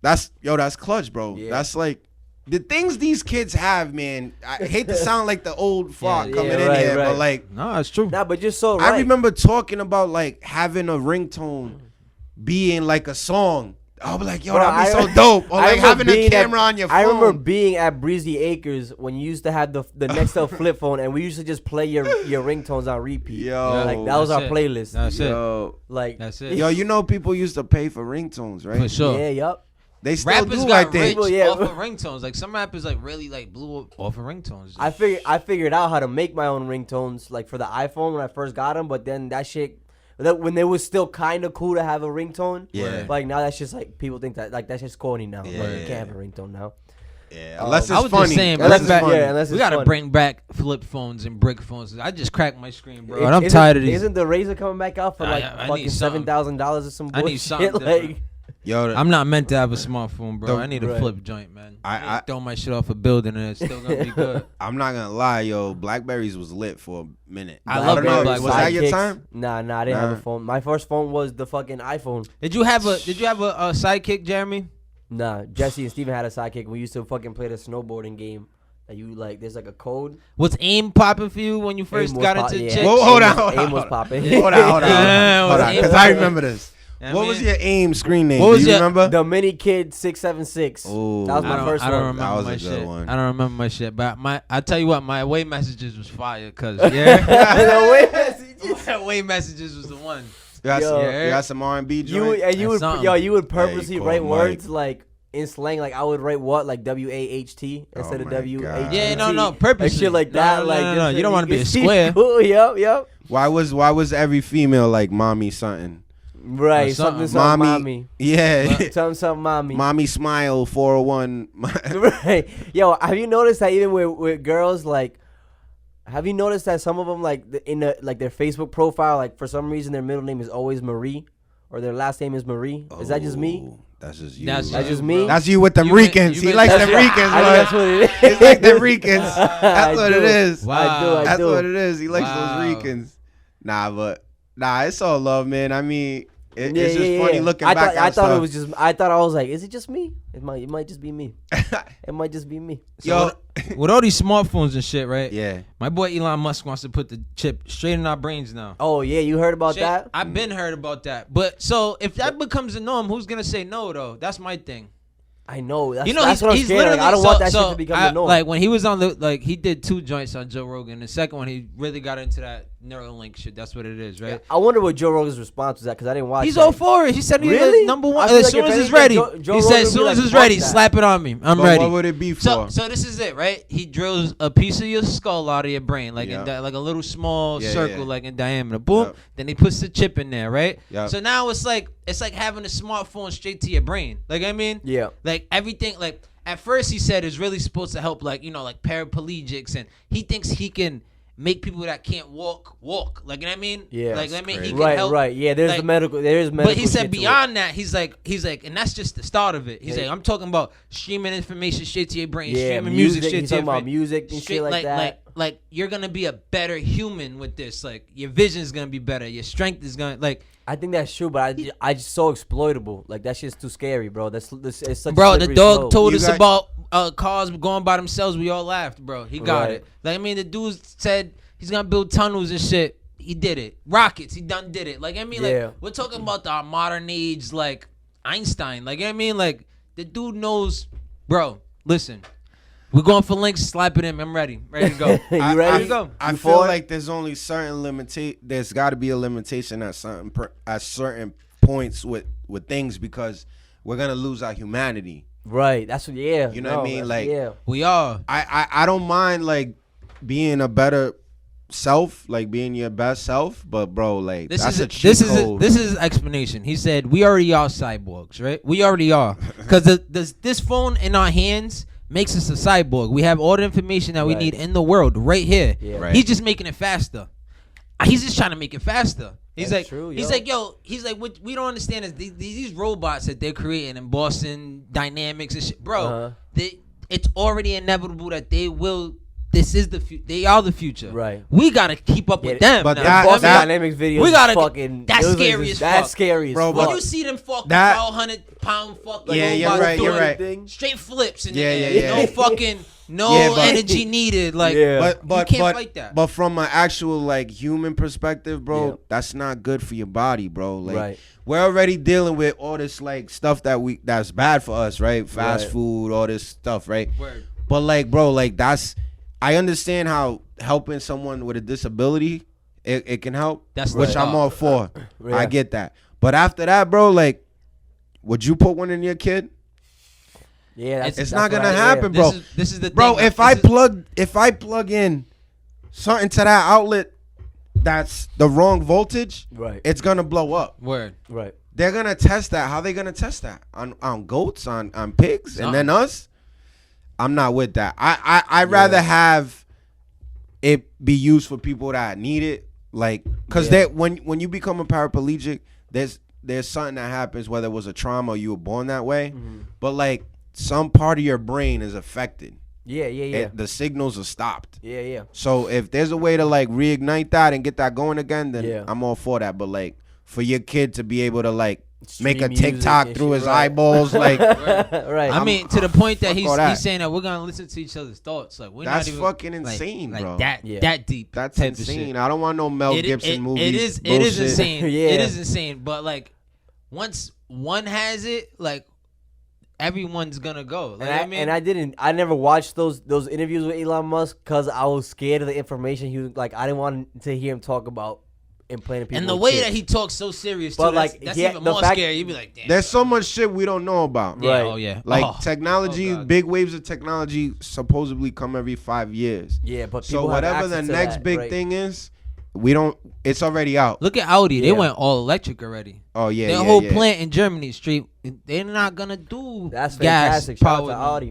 That's clutch, bro. Yeah. That's like the things these kids have, man. I hate to sound like the old fart coming in here, but like, no, it's true. Nah, but just so right. I remember talking about like having a ringtone being like a song. I'll be like, yo, that'd be so dope. Or like having a camera on your phone. I remember being at Breezy Acres when you used to have the Nextel flip phone, and we used to just play your ringtones on repeat. Yo, like that was our playlist. That's it. Like that's it. Yo, you know people used to pay for ringtones, right? For sure. Yeah, yup. They still rappers do, got I think. rich off of ringtones. Like some rappers like really like blew off of ringtones. I figured out how to make my own ringtones like for the iPhone when I first got them, but then that shit. When it was still kind of cool to have a ringtone, like now that's just like people think that like that's just corny now. Yeah, like, you can't have a ringtone now. Yeah, unless it's I was funny. just saying, unless we gotta bring back flip phones and brick phones. I just cracked my screen, bro. I'm tired of these. Isn't the Razer coming back out for like fucking $7,000 or some bullshit? I need something like, yo, I'm not meant to have a smartphone, bro. I need a flip joint, man. I throw my shit off a building and it's still gonna be good. I'm not gonna lie, yo. Blackberries was lit for a minute. I love Blackberries. Was that your time? Nah, I didn't have a phone. My first phone was the fucking iPhone. Did you have a sidekick, Jeremy? Nah, Jesse and Steven had a sidekick. We used to fucking play the snowboarding game. That you like, there's like a code. Was AIM popping for you when you first got into chicks? Whoa, hold on. AIM was popping. Hold on, because I remember this. What was your AIM screen name? Do you remember? The Mini Kid 676. Ooh, that was my first one. I don't remember my shit. I don't remember my shit. But I tell you what, my away messages was fire. Cause the away messages was the one. You got some R&B joint? You would purposely write words like in slang, like I would write what, like WAHT instead of WAHT. Yeah, no, purposely. Like shit like that. No, you don't want to be a square. Cool, yep. Why was every female like mommy something? Right, something mommy. Yeah. Something mommy. Mommy smile 401. Right. Yo, have you noticed that even with girls, like, have you noticed that some of them, like, in their Facebook profile, like, for some reason their middle name is always Marie, or their last name is Marie? Is that just me? That's just you. That's just me. That's you with them Ricans. He likes them Ricans, bro. That's what it is. It's like them Ricans. That's what it is. Wow. That's what it is. He likes those Ricans. Nah, it's all love, man. I mean, it's just funny looking back. I thought I was like, is it just me? It might just be me. It might just be me. So with all these smartphones and shit, right? Yeah. My boy Elon Musk wants to put the chip straight in our brains now. Oh yeah, you heard about that? I've been heard about that. But so if that becomes a norm, who's gonna say no though? That's my thing. I know. That's, that's what I'm scared. Like, I don't want that shit to become the norm. Like when he was on he did 2 joints on Joe Rogan. The second one, he really got into that Neuralink shit. That's what it is, right? Yeah, I wonder what Joe Rogan's response was that because I didn't watch. He's all for it. He said he's really? number one as soon as it's ready. He said as soon as it's ready, slap it on me. I'm ready. What would it be for? So this is it, right? He drills a piece of your skull out of your brain, like like a little small circle, like in diameter. Boom. Then he puts the chip in there, right? So now it's like having a smartphone straight to your brain. Like I mean, like everything. Like at first he said it's really supposed to help, like like paraplegics, and he thinks he can make people that can't walk. Like, you know what I mean? Yeah. Like, I mean, he can help. Right. Yeah, there's medical. But he said beyond that, he's like, and that's just the start of it. He's like, I'm talking about streaming information straight to your brain, streaming music straight to your brain. About music and shit like that. Like you're gonna be a better human with this. Like your vision is gonna be better. Your strength is gonna I think that's true, but I just so exploitable. Like that shit's too scary, bro. It's such. Bro, the dog told us about cars going by themselves. We all laughed, bro. He got it. Like I mean, the dude said he's gonna build tunnels and shit. He did it. Rockets. He done did it. Like I mean, like we're talking about our modern age, like Einstein. Like I mean, like the dude knows, bro. Listen. We're going for links. Slap it in. I'm ready. Ready to go. You ready to go? I feel like there's only certain there's got to be a limitation at certain points with things because we're gonna lose our humanity. Right. That's what. Yeah. You know what I mean? Like we are. I don't mind like being a better self, like being your best self, but bro, like this is explanation. He said we already are cyborgs, right? We already are because this phone in our hands makes us a cyborg. We have all the information that we need in the world right here. Yeah. Right. He's just making it faster. He's just trying to make it faster. He's That's like, true, he's like, what we don't understand is these robots that they're creating in Boston Dynamics and shit, bro. It's already inevitable that they will. This is they are the future. Right. We gotta keep up with them. But that Boston Dynamics video, we gotta fucking. That's scary as fuck. That's scary, bro. When you see them fucking 1,200-pound fucking you're right. Straight flips and no fucking. Energy needed, like, but you can't fight that. But from an actual like human perspective, bro, that's not good for your body, bro. Like, we're already dealing with all this like stuff that's bad for us, right? Fast food, all this stuff, right? Word. But like, bro, like I understand how helping someone with a disability it can help, which I'm all for. I get that, but after that, bro, like, would you put one in your kid? Yeah, it's not gonna happen, bro. This is the bro. Thing, if I plug in something to that outlet that's the wrong voltage, it's gonna blow up. Word. Right. They're gonna test that. How they gonna test that on goats, on pigs, and then us? I'm not with that. I'd rather have it be used for people that need it, like, cause when you become a paraplegic, there's something that happens, whether it was a trauma or you were born that way, but like. Some part of your brain is affected. Yeah. The signals are stopped. Yeah. So if there's a way to like reignite that and get that going again, then I'm all for that. But like for your kid to be able to like make a TikTok through his eyeballs, like right. I mean, to the point that he's saying that we're gonna listen to each other's thoughts. Like that's not even, fucking insane, like bro. That deep. That's insane. I don't want no Mel Gibson movie. It is insane. It is insane. But like once one has it, like. Everyone's gonna go. Like, I never watched those interviews with Elon Musk because I was scared of the information he was like. I didn't want to hear him talk about implanting people. And the way that he talks so serious, but too, like that's even more scary. You'd be like, damn. There's so much shit we don't know about. Yeah, right. Oh yeah. Like technology, big waves of technology supposedly come every 5 years. Yeah, but so whatever the next big thing is. We don't. It's already out. Look at Audi. They went all electric already. Oh yeah, their whole plant in Germany, straight. They're not gonna do that's gas fantastic. Powered Shout out to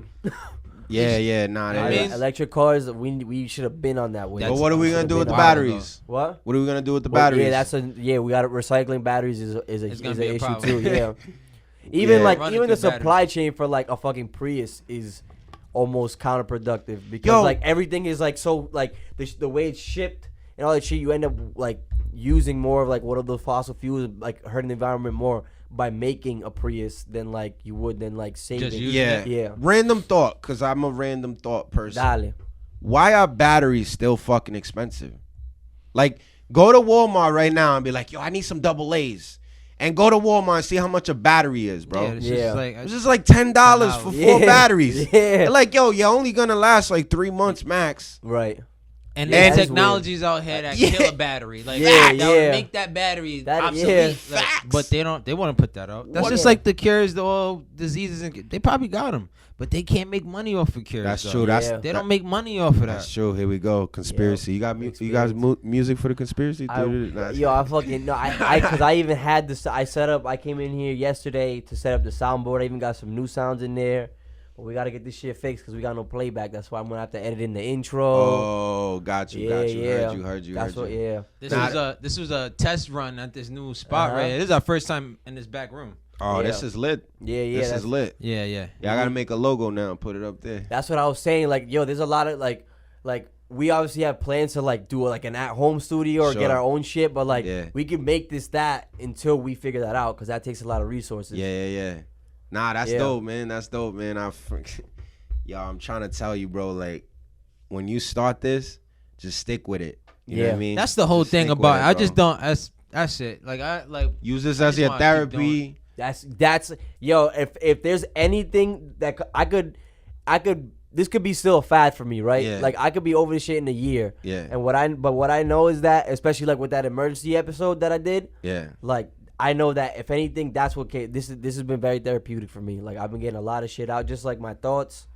Audi. Nah. Electric cars. We should have been on that way. But what are we gonna do with the batteries? What? What are we gonna do with the batteries? Yeah, we got recycling batteries is an issue too. Yeah. Even the supply chain for like a fucking Prius is almost counterproductive because like everything is like so like the way it's shipped. And all that shit, you end up like using more of like what are the fossil fuels, like hurting the environment more by making a Prius than like you would than like saving. Yeah. Random thought, cause I'm a random thought person. Dale. Why are batteries still fucking expensive? Like, go to Walmart right now and be like, yo, I need some double A's. And go to Walmart and see how much a battery is, bro. It's just like $10 for 4 batteries. Yeah. They're like, yo, you're only gonna last like 3 months max. Right. And there's technologies out here that kill a battery, like that would make that battery obsolete. But they don't. They want to put that out. That's just like the cures, the all diseases, and they probably got them, but they can't make money off of cures. That's true. They don't make money off of that. That's true. Here we go. Conspiracy. You got you guys music for the conspiracy? I fucking no. Because I even had this. I came in here yesterday to set up the soundboard. I even got some new sounds in there. But we got to get this shit fixed because we got no playback. That's why I'm going to have to edit in the intro. Oh, got you. Heard you. This was a test run at this new spot, right? This is our first time in this back room. Oh, this is lit. Yeah. This is lit. Yeah. Yeah, I got to make a logo now and put it up there. That's what I was saying. Like, yo, there's a lot of, like we obviously have plans to, like, do, like, an at-home studio or get our own shit. But, like, we can make that until we figure that out because that takes a lot of resources. Yeah. Nah, that's dope, man. That's dope, man. Yo, I'm trying to tell you, bro, like, when you start this, just stick with it. You know what I mean? That's the whole thing about it. I just don't, that's it. Like, use this as your therapy. That's yo, if there's anything that I could this could be still a fad for me, right? Yeah. Like I could be over this shit in a year. Yeah. And what I know is that, especially like with that emergency episode that I did. Yeah. Like I know that if anything, that's what this has been very therapeutic for me. Like I've been getting a lot of shit out, just like my thoughts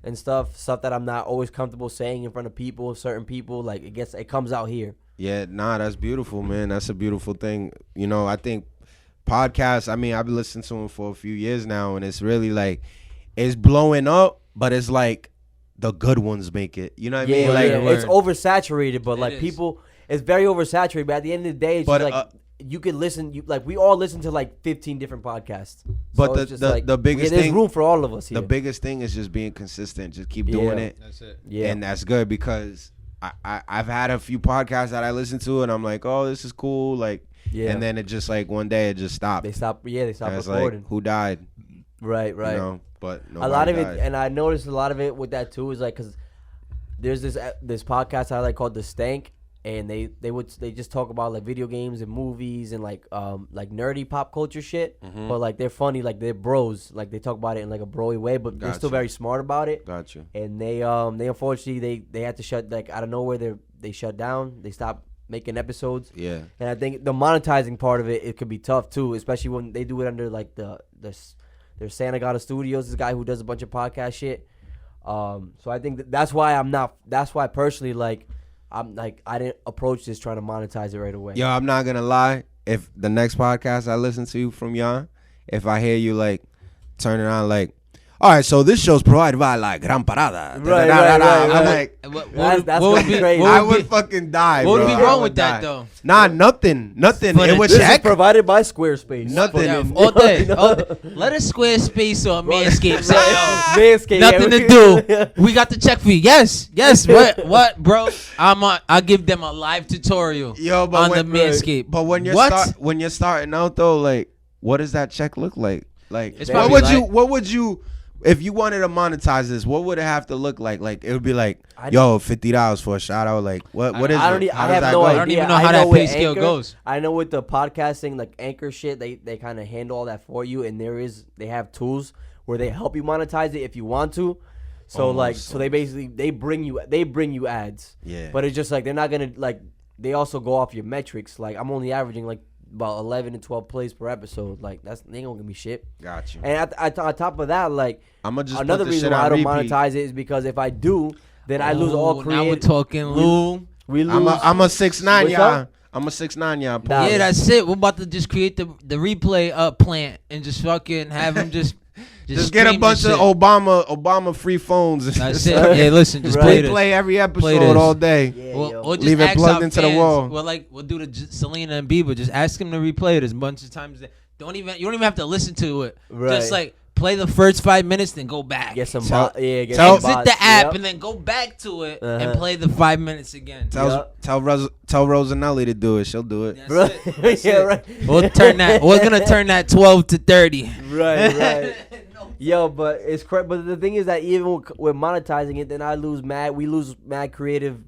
and stuff that I'm not always comfortable saying in front of people, certain people. Like it comes out here. Yeah, that's beautiful, man. That's a beautiful thing. You know, I think podcasts, I mean, I've been listening to them for a few years now, and it's really like, it's blowing up, but it's like the good ones make it. You know what I mean? Like, it's oversaturated, but like people, it's very oversaturated. But at the end of the day, it's just like you could listen. Like we all listen to like 15 different podcasts. But the biggest thing, there's room for all of us here. The biggest thing is just being consistent. Just keep doing it. That's it. Yeah, and that's good because I've had a few podcasts that I listen to, and I'm like, oh, this is cool, like. Yeah. And then it just like one day it just stopped. They stopped recording. Like, who died? Right. You know, but a lot of died. it, and I noticed a lot of it with that too is like because there's this podcast I like called The Stank, and they just talk about like video games and movies and like nerdy pop culture shit, but like they're funny, like they're bros, like they talk about it in like a broy way, but they're still very smart about it. Gotcha. And they unfortunately they had to shut, like out of nowhere they shut down. They stopped making episodes. Yeah. And I think the monetizing part of it could be tough too, especially when they do it under like their Santa Gata Studios, this guy who does a bunch of podcast shit. So I think that's why personally, like, I'm like, I didn't approach this trying to monetize it right away. Yo, I'm not gonna lie. If the next podcast I listen to from y'all, if I hear you like turning on like, all right, so this show's provided by like Gran Parada. Right. I'm like, that's what would be crazy. I would fucking die. What would bro. be wrong with that though? Nah, nothing. It was this is provided by Squarespace. Nothing. Yeah, all day. Let us Squarespace or Manscaped say, Manscaped, nothing to do. We got the check for you. Yes. What, bro? I'll give them a live tutorial on the Manscaped. But when you're starting out though, like, what does that check look like? Like, what would you? If you wanted to monetize this, what would it have to look like? Like it would be like, yo, $50 for a shout out. Like what is it? I have no idea. I don't even know how that pay scale goes. I know with the podcasting, like Anchor shit, they kind of handle all that for you, and they have tools where they help you monetize it if you want to. So they basically bring you ads. Yeah. But it's just like they're not gonna like, they also go off your metrics. Like I'm only averaging like about 11 to 12 plays per episode. Like they ain't gonna give me shit. Gotcha. And on top of that, like another reason why I don't monetize it is because if I do, then I lose all creative. Now we're talking Lou. We lose. I'm a 6'9", y'all. I'm a 6'9", y'all. Yeah, that's it. We're about to just create the replay plant and just fucking have them just get a bunch of Obama free phones. That's it. Yeah, listen, just play every episode all day. Yeah, or just leave it plugged into the wall. We'll do the Selena and Bieber. Just ask them to replay it as much as times. You don't even have to listen to it. Right. Just like play the first 5 minutes, then go back. Get some exit the app and then go back to it and play the 5 minutes again. Tell Rosanelli to do it. She'll do it. That's it. Right. We're gonna turn that 12 to 30. Right. Yo, but it's correct. But the thing is that even with monetizing it, then we lose mad creative.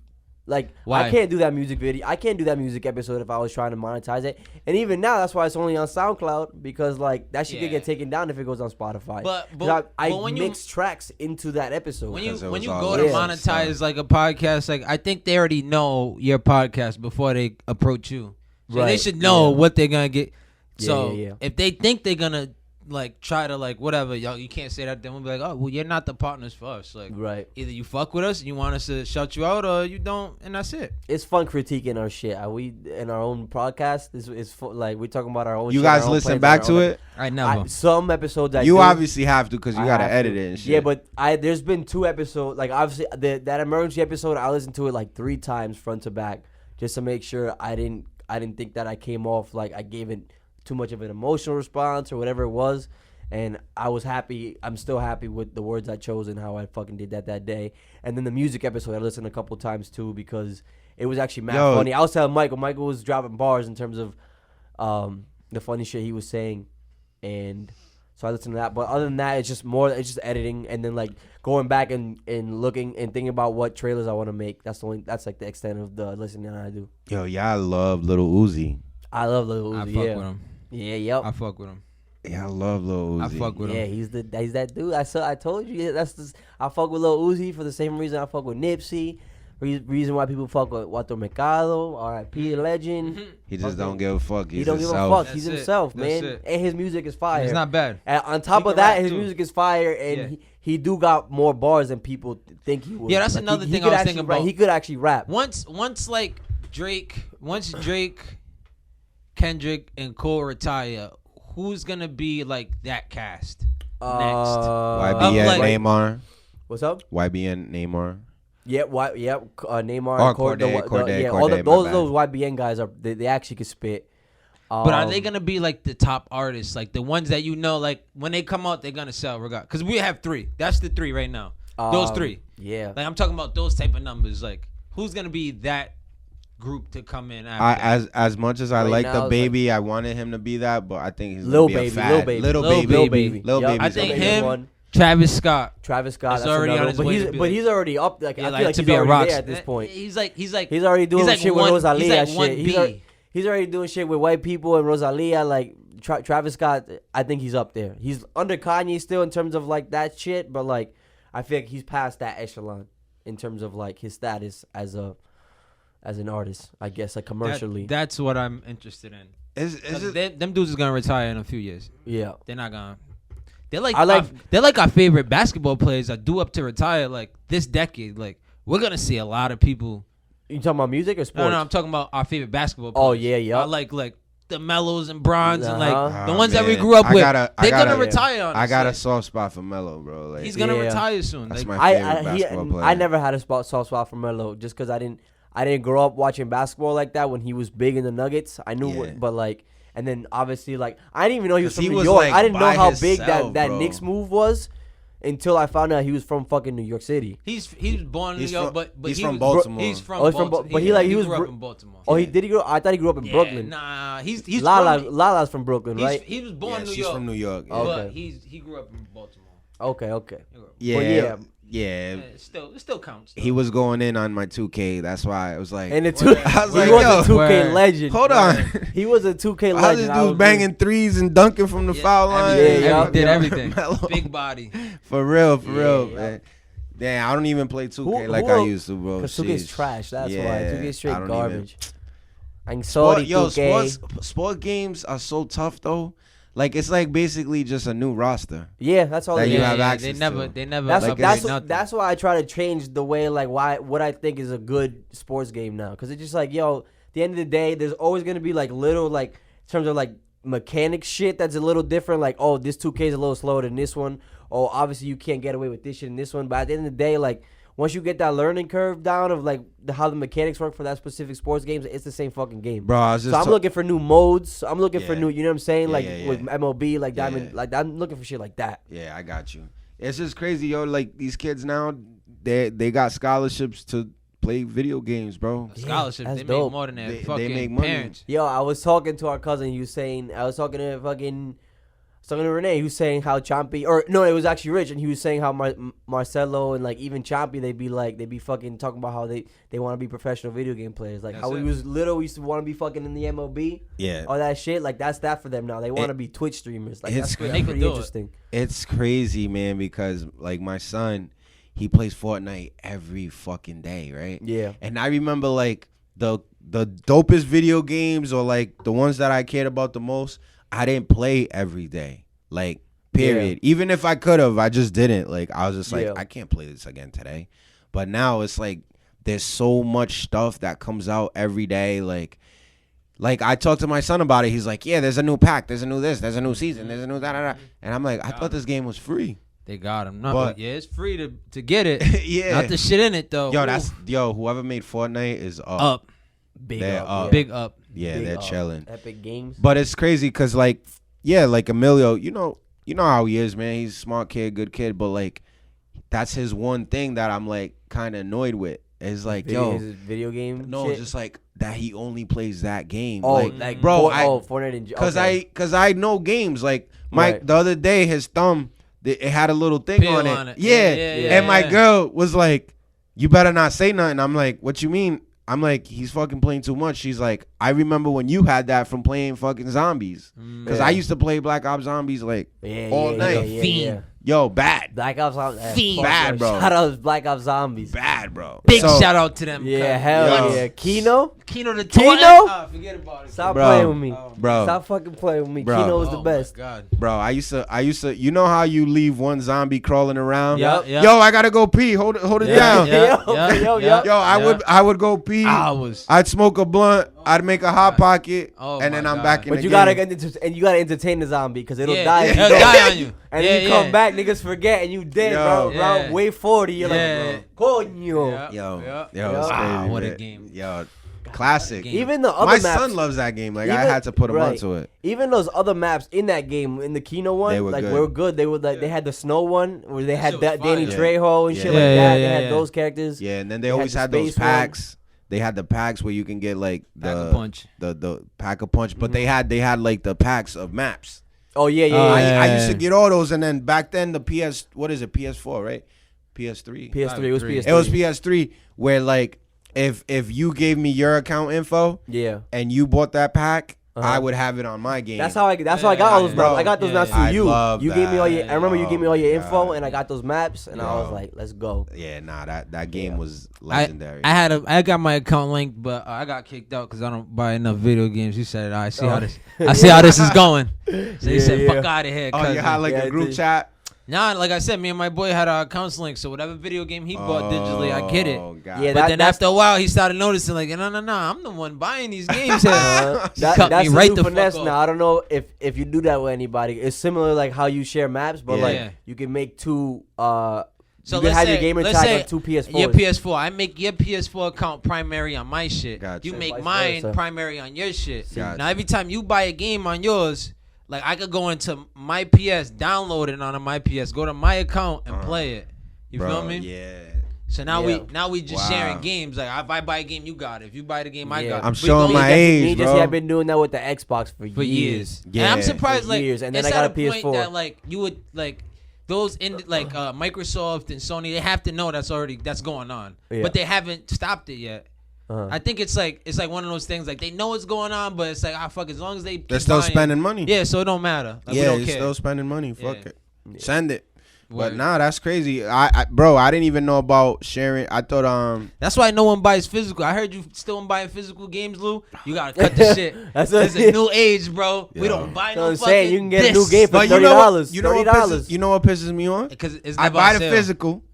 Like, why? I can't do that music video. I can't do that music episode if I was trying to monetize it. And even now, that's why it's only on SoundCloud, because like that shit could get taken down if it goes on Spotify. But I mix tracks into that episode. When you go to monetize like a podcast, like I think they already know your podcast before they approach you. So they should know what they're gonna get. So if they think they're gonna like try to like whatever, yo, you can't say that, then we'll be like, oh well, you're not the partners for us. Like, either you fuck with us and you want us to shout you out, or you don't, and that's it. It's fun critiquing our shit. We in our own podcast. This is like we're talking about our own. You shit, guys listen back to it? I never. Some episodes you obviously have to, because you gotta edit it and shit. Yeah, but there's been 2 episodes. Like obviously that emergency episode, I listened to it like 3 times front to back just to make sure I didn't think that I came off like I gave it too much of an emotional response or whatever it was. And I was happy. I'm still happy with the words I chose and how I fucking did that day. And then the music episode, I listened a couple times too, because it was actually mad funny. I was telling Michael was dropping bars in terms of the funny shit he was saying, and so I listened to that. But other than that, it's just editing and then like going back and looking and thinking about what trailers I want to make. That's like the extent of the listening I do. Yo, y'all love Lil Uzi. I love Lil Uzi. I fuck with him. Yeah, yep. I fuck with him. Yeah, I love Lil Uzi. I fuck with him. Yeah, he's that dude. I told you I fuck with Lil Uzi for the same reason I fuck with Nipsey. Reason why people fuck with Wato Mercado, R.I.P. legend. He just don't give a fuck. He don't give a fuck. He's himself, man. And his music is fire. It's not bad. And on top of that, his music is fire, and he do got more bars than people think he would. Yeah, that's another thing I was thinking about. He could actually rap. Once like Drake, Kendrick, and Cole retire, who's gonna be like that cast next? YBN Neymar. What's up? YBN Neymar. Neymar, Corday, all those YBN guys they actually can spit. But are they gonna be like the top artists, like the ones that like when they come out, they're gonna sell regardless? Because we have 3. That's the 3 right now. Those 3. Yeah. Like I'm talking about those type of numbers. Like who's gonna be that group to come in after? As much as I like the baby, I wanted him to be that, but I think he's gonna be a fad. Little baby. I think him. Travis Scott is already on his way, but he's already up. Like I feel like to he's be already a there at this point. He's already doing shit with Rosalia. He's already doing shit with white people and Rosalia. Like Travis Scott, I think he's up there. He's under Kanye still in terms of like that shit, but like I feel like he's past that echelon in terms of like his status as an artist. I guess like commercially. That's what I'm interested in. Them dudes is gonna retire in a few years. Yeah, they're not gonna. They're like our favorite basketball players are due up to retire like this decade. Like we're gonna see a lot of people. You talking about music or sports? No, I'm talking about our favorite basketball players. Oh yeah. I like the Melos and Bronze and like the ones that we grew up with. They're gonna retire. I got a soft spot for Melo, bro. Like, he's gonna retire soon. That's my favorite basketball player. I never had a soft spot for Melo just because I didn't grow up watching basketball like that when he was big in the Nuggets. I knew, but like. And then obviously, like I didn't even know he was from New York. Like, I didn't know how big that Knicks move was until I found out he was from fucking New York City. He was born in New York, but he's from Baltimore. He's from Baltimore. But he grew up in Baltimore. Oh, did he grow? I thought he grew up in Brooklyn. Nah, he's Lala's from Brooklyn, right? He was born in New York. She's from New York. But he grew up in Baltimore. Okay. Yeah. It still counts. He was going in on my 2K. That's why I was like, and he was a 2K legend. Hold on, he was a 2K legend. How this dude's banging threes and dunking from the foul line. Did everything. Big body. For real, man. Damn, I don't even play 2K like I used to, bro. Because 2K's trash. That's why 2K's straight garbage. I'm sorry, 2K. Sport games are so tough though. Like it's like basically just a new roster. Yeah, that's all that you have access to. They never. That's why I try to change the way like what I think is a good sports game now, because it's just like at the end of the day, there's always gonna be like little like in terms of like mechanic shit that's a little different. Like this 2K is a little slower than this one. Oh, obviously you can't get away with this shit in this one. But at the end of the day, like once you get that learning curve down of like how the mechanics work for that specific sports games, it's the same fucking game. Bro, I'm looking for new modes. I'm looking for new, you know what I'm saying? With MLB, like Diamond, like I'm looking for shit like that. Yeah, I got you. It's just crazy, yo. Like these kids now, they got scholarships to play video games, bro. Scholarships, they make more than that. Fucking they make money. Parents. Yo, I was talking to our cousin. I was talking to Renee, who's saying how Champy, or no, it was actually Rich, and he was saying how Marcelo and like even Champy, they be fucking talking about how they want to be professional video game players. Like he was little, we used to want to be fucking in the MLB. Yeah. All that shit. Like that's that for them now. They want to be Twitch streamers. Like that's pretty interesting. It's crazy, man, because like my son, he plays Fortnite every fucking day, right? Yeah. And I remember like the dopest video games or like the ones that I cared about the most, I didn't play every day, like, period. Yeah. Even if I could have, I just didn't. Like, I was just like, I can't play this again today. But now it's like there's so much stuff that comes out every day. Like I talked to my son about it. He's like, yeah, there's a new pack. There's a new this. There's a new season. There's a new da-da-da. And I'm like, I thought this game was free. They got him. No, but it's free to get it. Yeah. Not the shit in it, though. Whoever made Fortnite is up. Big up. Yeah, they're chilling. Epic Games. But it's crazy because, like, like Emilio, you know how he is, man. He's a smart kid, good kid. But, like, that's his one thing that I'm, like, kind of annoyed with. It's like, his video game No, shit? just, like, that he only plays that game. Oh, like bro. Fortnite and... Because I know games. Like, the other day, his thumb, it had a little thing on it. Yeah. And my girl was like, you better not say nothing. I'm like, what you mean? I'm like, he's fucking playing too much. She's like, I remember when you had that from playing fucking zombies. Because I used to play Black Ops Zombies like all night. Fiend. Yo, bad. Black Ops Zombies. Bad, bro. Shout out Black Ops Zombies. Bad, bro. Big shout out to them. Yeah, hell yeah. Kino the Kino? Forget about it. Stop playing with me. Bro. Stop fucking playing with me. Bro. Kino was the best. God. Bro, I used to, you know how you leave one zombie crawling around? Yeah. Yo, I gotta go pee. Hold it down. Yo, I would go pee. I'd smoke a blunt. I'd make a hot pocket, and then I'm back in the game. But you gotta entertain the zombie because it'll die. It'll die on you. And then you come back, niggas forget, and you dead, bro. Around wave 40, you're like, coño. Yo, it's crazy. What a game. Yo, classic. Even the other My maps, son loves that game. Like, I had to put him onto it. Even those other maps in that game, in the Kino one, they were like good. were good. They were like they had the snow one where they had Danny fire. Trejo and shit like that. They had those characters. Yeah, and then they always had those packs. They had the packs where you can get like the pack a punch, but they had like the packs of maps. Oh yeah. I used to get all those, and then back then the PS4, right? PS3. PS3. It was PS3. It was PS3 where like if you gave me your account info, and you bought that pack, I would have it on my game. That's how I got all those maps. I got those maps through you. You gave me all your. I remember you gave me all your info, and I got those maps, and I was like, let's go. Yeah, nah, that game was legendary. I got my account linked, but I got kicked out because I don't buy enough video games. He said, I see how this is going. So he said, fuck out of here. Oh, you had like a group chat. Nah, like I said, me and my boy had our accounts linked, so whatever video game he bought digitally, I get it. God. Yeah, but then after a while, he started noticing, like, no, I'm the one buying these games. Cut that's me right the finesse now. I don't know if you do that with anybody. It's similar like how you share maps, but like you can make two. So you can have your gamer tag on two PS4s. Your PS4, I make your PS4 account primary on my shit. Gotcha. You make mine primary on your shit. Gotcha. Now every time you buy a game on yours. Like, I could go into my PS, download it on my PS, go to my account and play it. You feel me? Yeah. So now we just sharing games. Like, if I buy a game, you got it. If you buy the game, I got it. I'm showing my age, bro. I've been doing that with the Xbox for years. Yeah. And I'm surprised, like, and then I got a PS4. Point that, like, you would, like, those Microsoft and Sony, they have to know that's going on. Yeah. But they haven't stopped it yet. I think it's like one of those things like they know what's going on, but it's like fuck. As long as they're still spending money. Yeah, so it don't matter. Like, yeah, we don't you're care. still spending money. Fuck it, send it. Word. But nah, that's crazy. I didn't even know about sharing. I thought that's why no one buys physical. I heard you still buying physical games, Lou. You gotta cut the shit. It's a new age, bro. Yeah. We don't buy no fucking. Saying you can get a new game for $30. You know what pisses me on? Because I buy the physical.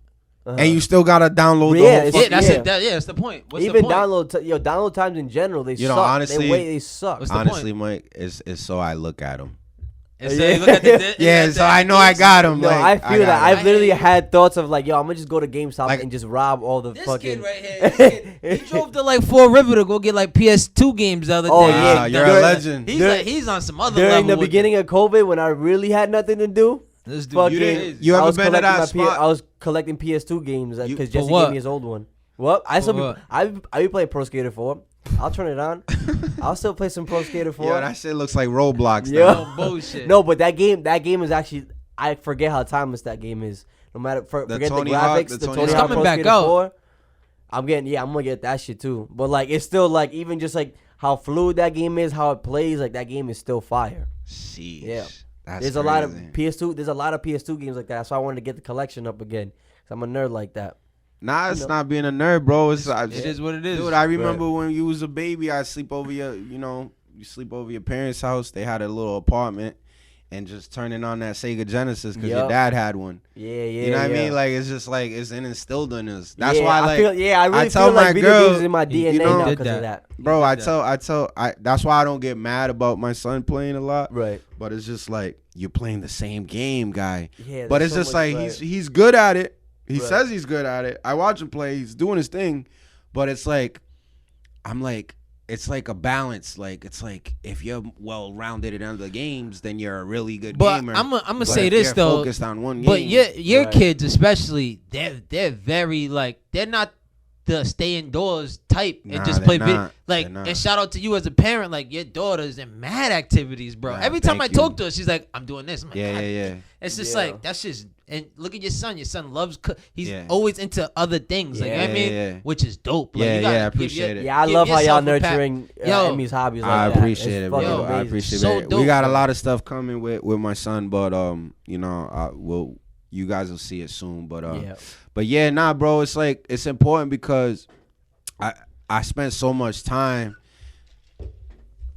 And you still gotta download the whole fucking that's the point. What's even the point? download times in general, they suck. Honestly, they suck. Honestly, Mike, it's so I look at them. So you look at the so I know I got them. No, I feel that. I've literally had thoughts of like, yo, I'm gonna just go to GameStop and just rob all the fucking. Kid right here, this kid, he drove to like Fall River to go get like PS2 games the other day. Oh yeah, you're a legend. He's on some other level. During the beginning of COVID, when I really had nothing to do. This dude, you ever been to that spot? I was collecting PS2 games because Jesse gave me his old one. What? I be playing Pro Skater 4. I'll turn it on. I'll still play some Pro Skater 4. Yeah, that shit looks like Roblox. No bullshit. No, but that game is actually. I forget how timeless that game is. No matter forget the graphics, the Tony Hawk Pro Skater 4. I'm gonna get that shit too. But like, it's still like even just like how fluid that game is, how it plays. Like that game is still fire. Sheesh. Yeah. There's a lot of PS2. There's a lot of PS2 games like that. So I wanted to get the collection up again. Cause I'm a nerd like that. Nah, it's not being a nerd, bro. It is what it is. Dude, I remember when you was a baby, I'd sleep over you sleep over your parents' house. They had a little apartment, and just turning on that Sega Genesis because your dad had one. Yeah. You know what I mean? Like it's just like it's instilled in us. That's why I really feel like video games in my DNA now because of that. Bro, that's why I don't get mad about my son playing a lot. Right. But it's just like you're playing the same game, guy. Yeah. But it's just like he's good at it. He says he's good at it. I watch him play. He's doing his thing. But it's like, I'm like, it's like a balance. Like, it's like if you're well-rounded in other games, then you're a really good gamer. I'm gonna say this, though. Focused on one game. But your kids especially, they're very, like, they're not the stay indoors type and just play video. Like, and shout out to you as a parent. Like, your daughter's in mad activities, bro. Every time I talk to her, she's like, I'm doing this. I'm like, yeah. It's just like, that's just, and look at your son. Your son loves, he's always into other things. Like, you know what I mean? Which is dope. Like, I appreciate it. Yeah, I love how y'all nurturing Emmy's hobbies like that. I appreciate it, bro. I appreciate it. We got a lot of stuff coming with my son, but, you know, you guys will see it soon. But yeah, nah, bro, it's like, it's important because I spent so much time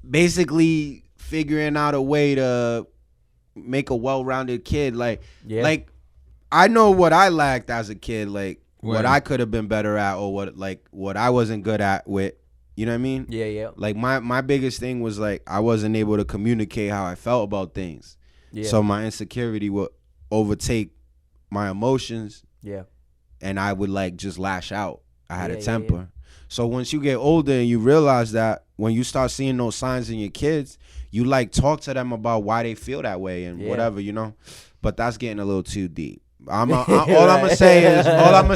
basically figuring out a way to make a well-rounded kid. Like I know what I lacked as a kid, like what I could have been better at, or what I wasn't good at with, you know what I mean? Yeah. Like my biggest thing was like I wasn't able to communicate how I felt about things. Yeah. So my insecurity would overtake my emotions. Yeah. And I would like just lash out. I had a temper. Yeah. So once you get older and you realize that when you start seeing those signs in your kids, you like talk to them about why they feel that way and whatever, you know. But that's getting a little too deep. All I'm gonna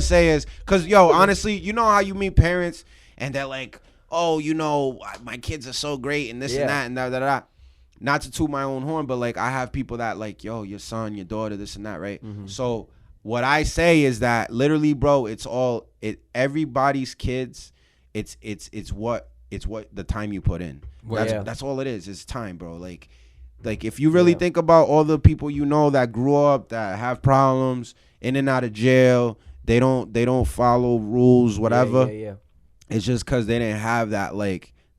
say is, cause yo, honestly, you know how you meet parents and they're like, oh, you know, my kids are so great and this and that and da. Not to toot my own horn, but like I have people that like, yo, your son, your daughter, this and that, right? Mm-hmm. So what I say is that literally, bro, everybody's kids. It's what the time you put in. That's all it is. It's time, bro. Like if you really think about all the people you know that grew up, that have problems, in and out of jail, they don't follow rules, whatever. Yeah. It's just because they didn't have that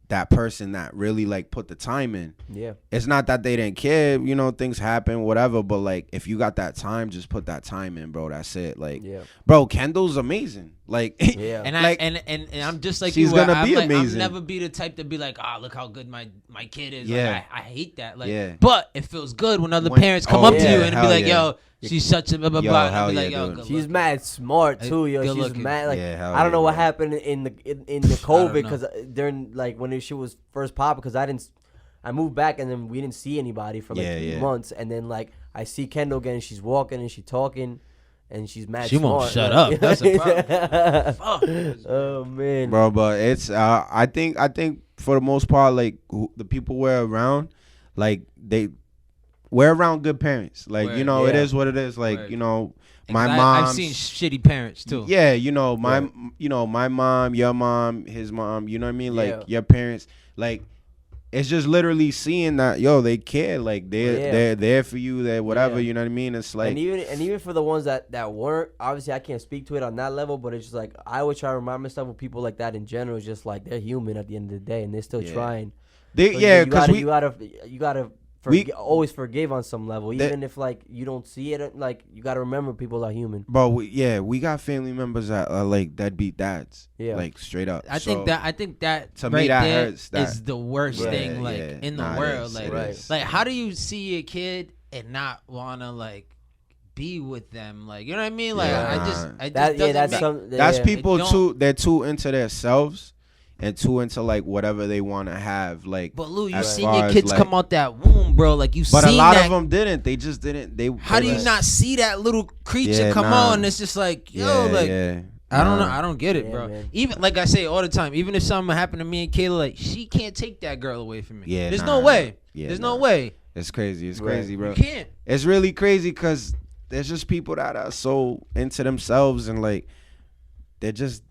that person that really like put the time in. Yeah. It's not that they didn't care, you know, things happen, whatever, but like if you got that time, just put that time in, bro. That's it. Like, bro, Kendall's amazing. Like, and I'm just like, she's gonna be amazing. I'll never be the type to be like, look how good my kid is. Yeah. Like, I hate that. Like, but it feels good when other parents come up to you and be like, yo, she's such a blah blah blah. I'll be like, yo, she's mad smart too, yo. She's looking. Mad. Like, I don't know what happened in the COVID, because during like when she was first popping, because I moved back and then we didn't see anybody for like 3 months, and then like I see Kendall again. She's walking and she's talking. And she's mad. She smart. Won't shut up. That's a problem. Oh man, bro. But it's I think for the most part, like the people we're around, like we're around good parents. Like it is what it is. Like you know, my mom. I've seen shitty parents too. Yeah, you know my mom, your mom, his mom. You know what I mean? Like your parents. Like it's just literally seeing that they care. Like they're there for you. They're whatever. You know what I mean? It's like and even for the ones that weren't, obviously I can't speak to it on that level, but it's just like I always try to remind myself of people like that in general. It's just like they're human at the end of the day, and they're still trying. Because you gotta always forgive on some level, even if like you don't see it. Like you gotta remember people are human. But we got family members that are like deadbeat dads. Yeah, like straight up. I think that to right me that there hurts. That is the worst thing in the world. Like how do you see a kid and not wanna like be with them? Like, you know what I mean? Like that's people too. They're too into themselves. And too into like whatever they want to have, like. But Lou, you seen your kids come out that womb, bro. Like you. But a lot of them didn't. They just didn't. How do you not see that little creature come out? And it's just like, yo, I don't know. I don't get it, bro. Man. Even like I say all the time, even if something happened to me and Kayla, like she can't take that girl away from me. Yeah, there's no way. Yeah, there's no way. It's crazy. It's crazy, bro. You can't. It's really crazy because there's just people that are so into themselves and like they're just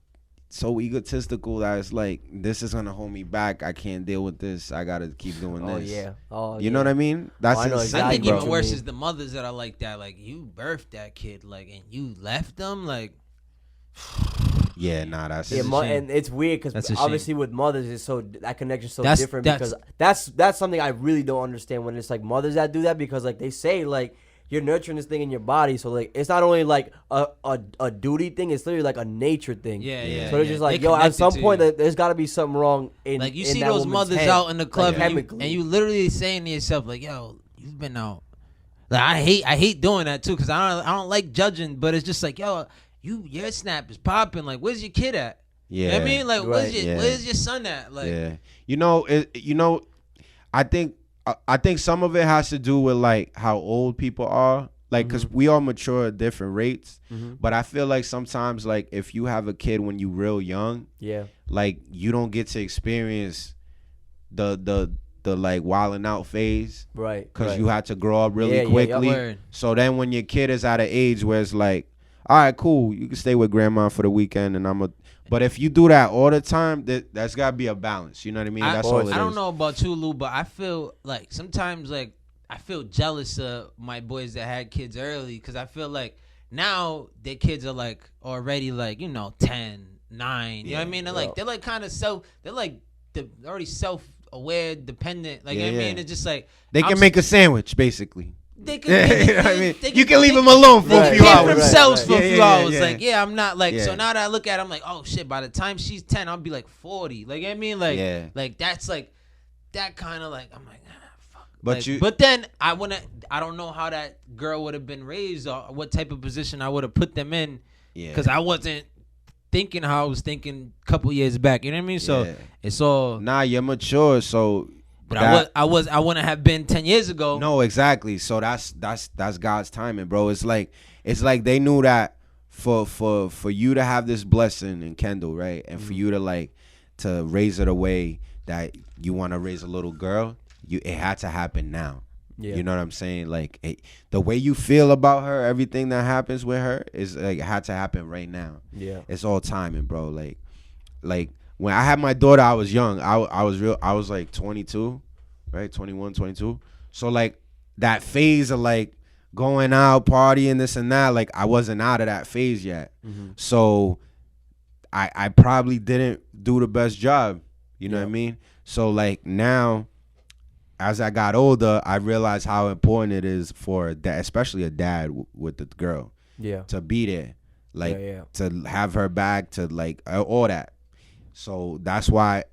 so egotistical that it's like, this is gonna hold me back. I can't deal with this. I gotta keep doing this. You know what I mean? That's I think even worse is the mothers that are like that. Like you birthed that kid, like, and you left them, like. That's and it's weird because obviously with mothers, it's so that connection's so different because that's something I really don't understand when it's like mothers that do that, because like they say like. You're nurturing this thing in your body, so like it's not only like a duty thing; it's literally like a nature thing. Yeah. So it's just like, yo, at some point, there's got to be something wrong in like you in see that those mothers head, out in the club, like, and you literally saying to yourself, like, yo, you've been out. Like I hate doing that too, because I don't like judging, but it's just like, yo, your snap is popping. Like, where's your kid at? Yeah, you know what I mean, like, where's your son at? Like, I think some of it has to do with like how old people are. like, because we all mature at different rates. But I feel like sometimes, like, if you have a kid when you real young, like, you don't get to experience the like wilding out phase, right? Because you had to grow up really quickly. So then when your kid is at an age where it's like, all right, cool, you can stay with grandma for the weekend, and but if you do that all the time, that's gotta be a balance. You know what I mean? That's all it is. I don't know about you, Lou, but I feel like sometimes, like, I feel jealous of my boys that had kids early, because I feel like now their kids are like already like, 10, 9. You know what I mean? They're like kind of they're like already self-aware, dependent. Like, you know what I mean? It's just like they can make a sandwich, basically. They can, you can leave them alone for a few hours. Themselves for a few hours. Like, I'm not like. So now that I look at it, I'm like, oh shit. By the time she's 10, I'll be like 40. Like, you know what I mean? Like, like that's like that kind of like. I'm like, fuck. But then I don't know how that girl would have been raised or what type of position I would have put them in. Yeah. Because I wasn't thinking how I was thinking a couple years back. You know what I mean? So it's all. Nah, you're mature. So. But I wouldn't have been 10 years ago. No, exactly. So that's God's timing, bro. It's like they knew that for you to have this blessing in Kendall, right? And for you to raise her the way that you want to raise a little girl, it had to happen now. Yeah. You know what I'm saying? Like, the way you feel about her, everything that happens with her is like, it had to happen right now. Yeah. It's all timing, bro. Like when I had my daughter, I was young. I was like 22, right? 21, 22. So like that phase of like going out, partying, this and that, like I wasn't out of that phase yet. So I probably didn't do the best job. You know what I mean? So like now, as I got older, I realized how important it is for a dad, especially a dad with the girl, to be there, like to have her back, to like all that. So that's why,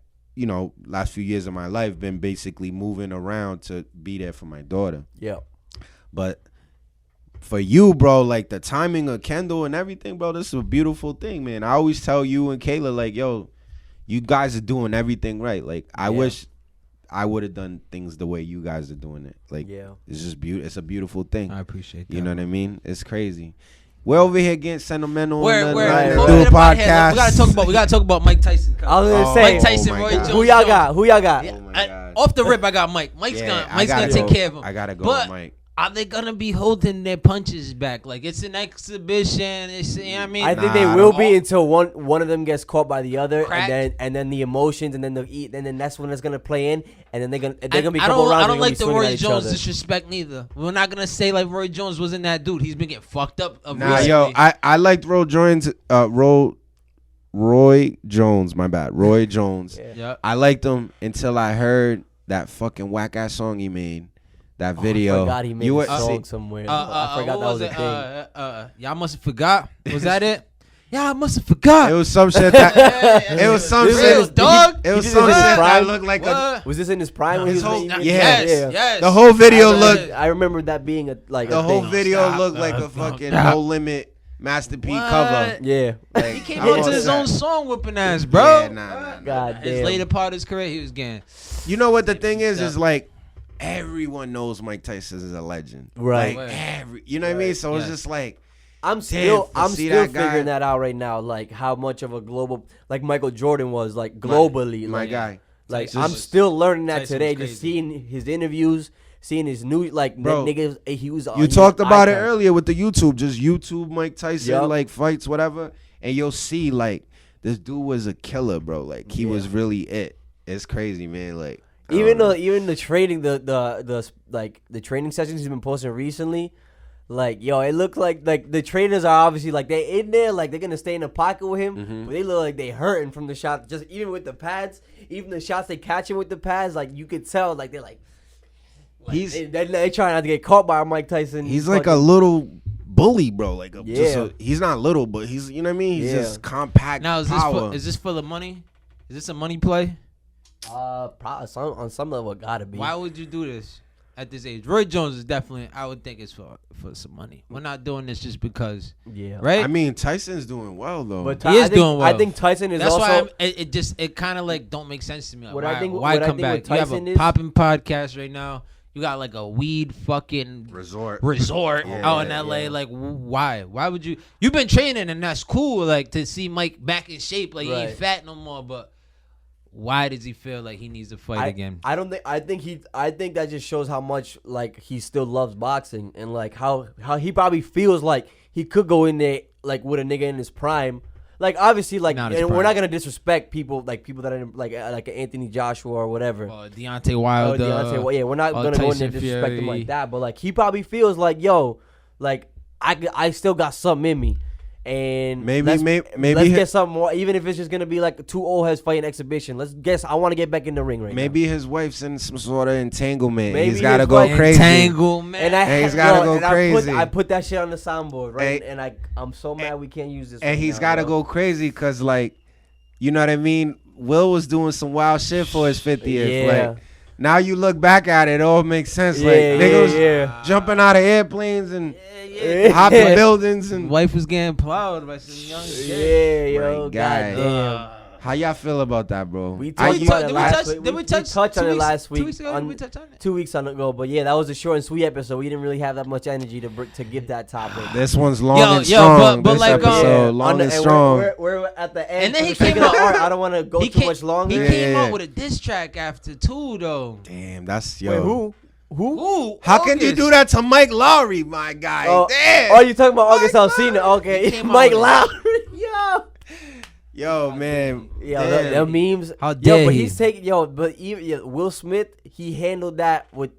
last few years of my life been basically moving around to be there for my daughter. Yeah. But for you, bro, like the timing of Kendall and everything, bro, this is a beautiful thing, man. I always tell you and Kayla, like, yo, you guys are doing everything right. Like, I wish I would have done things the way you guys are doing it. Like, it's just beautiful. It's a beautiful thing. I appreciate that. You know what I mean? It's crazy. We're over here getting sentimental. We're doing a podcast. We gotta talk about Mike Tyson. I was gonna say Mike Tyson, Roy Jones. Who y'all got? Off the rip, I got Mike. Mike's gonna take care of him. I gotta go with Mike. Are they gonna be holding their punches back? Like, it's an exhibition. It's, you know what I mean? I think they will be until one of them gets caught by the other, and then the emotions, and then they'll eat, and then that's when it's gonna play in, and then they're gonna be a couple rounds. I don't like the Roy Jones disrespect neither. We're not gonna say like Roy Jones wasn't that dude. He's been getting fucked up. Yo, I liked Roy Jones. Roy Jones, my bad. Roy Jones. Yeah. I liked him until I heard that fucking whack ass song he made. That video. I forgot he made a song somewhere. I forgot that was a thing. Y'all must have forgot. Was that it? Yeah, I must have forgot. It was some shit that. It was some shit. Dog. It was some shit that looked like a. Was this in his prime? Yes. The whole video looked. I remember that being the whole video looked like a fucking No Limit Master P cover. Yeah. He came out to his own song whipping ass, bro. Yeah, nah. God damn. His later part of his career, he was getting. You know what the thing is like. Everyone knows Mike Tyson is a legend, right? Like you know what I mean. So it's just like I'm still figuring that out right now. Like how much of a global, like Michael Jordan was, like globally, my guy. Like I'm still learning that today. Just seeing his interviews, seeing his new bro, niggas. He was. You talked about it earlier with the YouTube. Just YouTube Mike Tyson like fights, whatever, and you'll see like this dude was a killer, bro. Like he was really it. It's crazy, man. Like. Even the training the training sessions he's been posting recently, like it looked like the trainers are obviously like they in there, like they're gonna stay in the pocket with him, but they look like they hurting from the shots. Just even with the pads, even the shots they catch him with the pads, like you could tell, like they're like they trying not to get caught by Mike Tyson. He's like a little bully, bro. Like he's not little, but he's, you know what I mean. He's just compact. Now is this for the money? Is this a money play? Probably on some level, it gotta be. Why would you do this at this age? Roy Jones is definitely. I would think it's for some money. We're not doing this just because. Yeah. Right. I mean, Tyson's doing well though. But he is doing well. I think Tyson is. That's also. That's why it kind of like don't make sense to me. Like, why come back? You have a popping podcast right now. You got like a weed fucking resort out in LA. Yeah. Like, why? Why would you? You've been training and that's cool. Like to see Mike back in shape. Like he ain't fat no more. But why does he feel like he needs to fight again? I don't think. I think that just shows how much like he still loves boxing and like how he probably feels like he could go in there like with a nigga in his prime. Like obviously, like, and we're not gonna disrespect people that are like Anthony Joshua or whatever, Deontay Wilder. Yeah, we're not gonna go in there and disrespect him like that. But like he probably feels like, yo, like I still got something in me, and maybe let's get something more. Even if it's just gonna be like two old heads fighting exhibition. Let's guess. I want to get back in the ring right now. Maybe his wife's in some sort of entanglement. He's gotta go crazy. Entanglement. And he's gotta go crazy. I put that shit on the soundboard, right? And I'm so mad we can't use this. And he's gotta go crazy because, like, you know what I mean. Will was doing some wild shit for his 50th. Yeah. Like, now you look back at it, all makes sense. Like niggas jumping out of airplanes and hopping buildings, and wife was getting plowed by some young shit. Yeah, yo, goddamn. How y'all feel about that, bro? We touched on it last week. 2 weeks ago, did we touch on it? 2 weeks ago, but yeah, that was a short and sweet episode. We didn't really have that much energy to give that topic. This one's long and strong. But like, long and strong. We're at the end. And then he came out. I don't want to go too much longer. He came out with a diss track after too, though. Damn, that's Wait, who? How can you do that to Mike Lowry, my guy? Damn. Oh, you talking about August Alsina? Okay, Mike Lowry. Yo, man. The memes. How dare but he's taking Will Smith, he handled that with,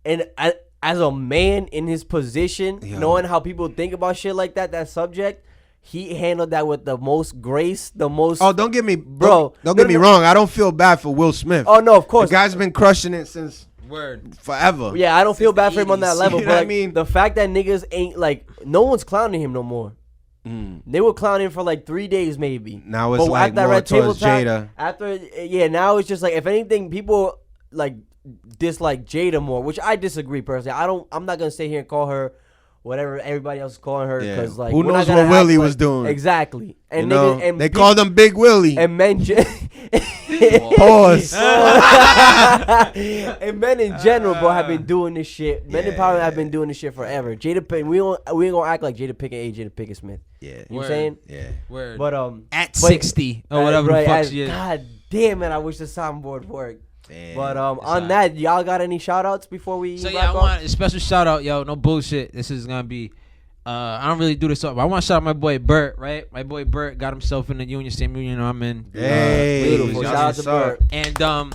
and as a man in his position, knowing how people think about shit like that subject, he handled that with the most grace, the most. Oh, don't get me, bro. Don't get me wrong. I don't feel bad for Will Smith. Oh no, of course. The guy's been crushing it since forever. Yeah, I don't feel bad for him on that level. But I mean, the fact that niggas ain't like, no one's clowning him no more. They were clowning for like 3 days maybe. Now it's like more towards Jada. Now it's just like, if anything, people like dislike Jada more, which I disagree personally. I'm not gonna sit here and call her whatever everybody else is calling her, because like, who knows what Willie was doing? Exactly. And niggas, and they called him Big Willie. And men pause. And men in general, bro, have been doing this shit. Men in power have been doing this shit forever. Jada Pinkett, we ain't gonna act like Jada Pinkett ain't Jada Pinkett Smith. Yeah. You know what I'm saying? Yeah. Word. But at 60 or whatever the fuck she is. God damn it, I wish the soundboard worked. Damn. But on that, y'all got any shout outs before we I want a special shout out, yo. No bullshit. This is gonna be I don't really do this up, but I want to shout out my boy Bert, right? My boy Bert got himself in the union, same union I'm in. Hey, beautiful. Shout out to Bert. And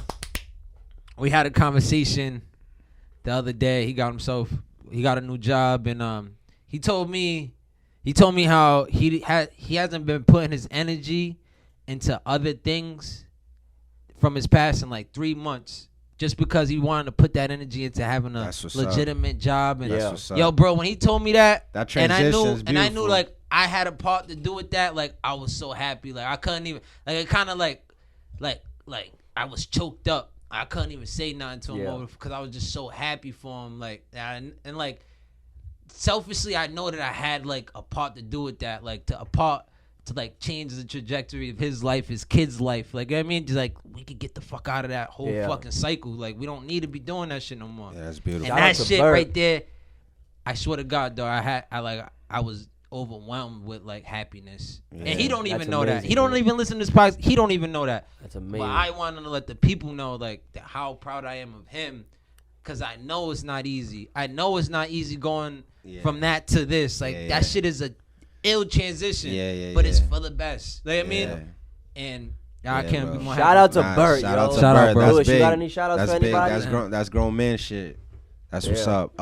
we had a conversation the other day. He got a new job, and he told me how he hasn't been putting his energy into other things from his past in like 3 months. Just because he wanted to put that energy into having a legitimate job. And yo, bro, when he told me that transition, and I knew like I had a part to do with that, like I was so happy. Like I couldn't even, like it kind of like I was choked up. I couldn't even say nothing to him because I was just so happy for him. Like and like selfishly, I know that I had like a part to do with that, like to like change the trajectory of his life, his kid's life. Like, you know what I mean? Just like, we could get the fuck out of that whole fucking cycle. Like, we don't need to be doing that shit no more. Yeah, that's beautiful. And that shit right there, I swear to God, though, I was overwhelmed with like happiness. Yeah, and he don't even know that. He don't even listen to this podcast. He don't even know that. That's amazing. But I wanted to let the people know like how proud I am of him, because I know it's not easy. I know it's not easy going from that to this. Like that shit is a ill transition, but it's for the best. Like, I mean, and I can't be more shout out to Bert. Shout out to Bert. Bro. That's big. You got any shout outs for anybody? That's grown man shit. That's what's up.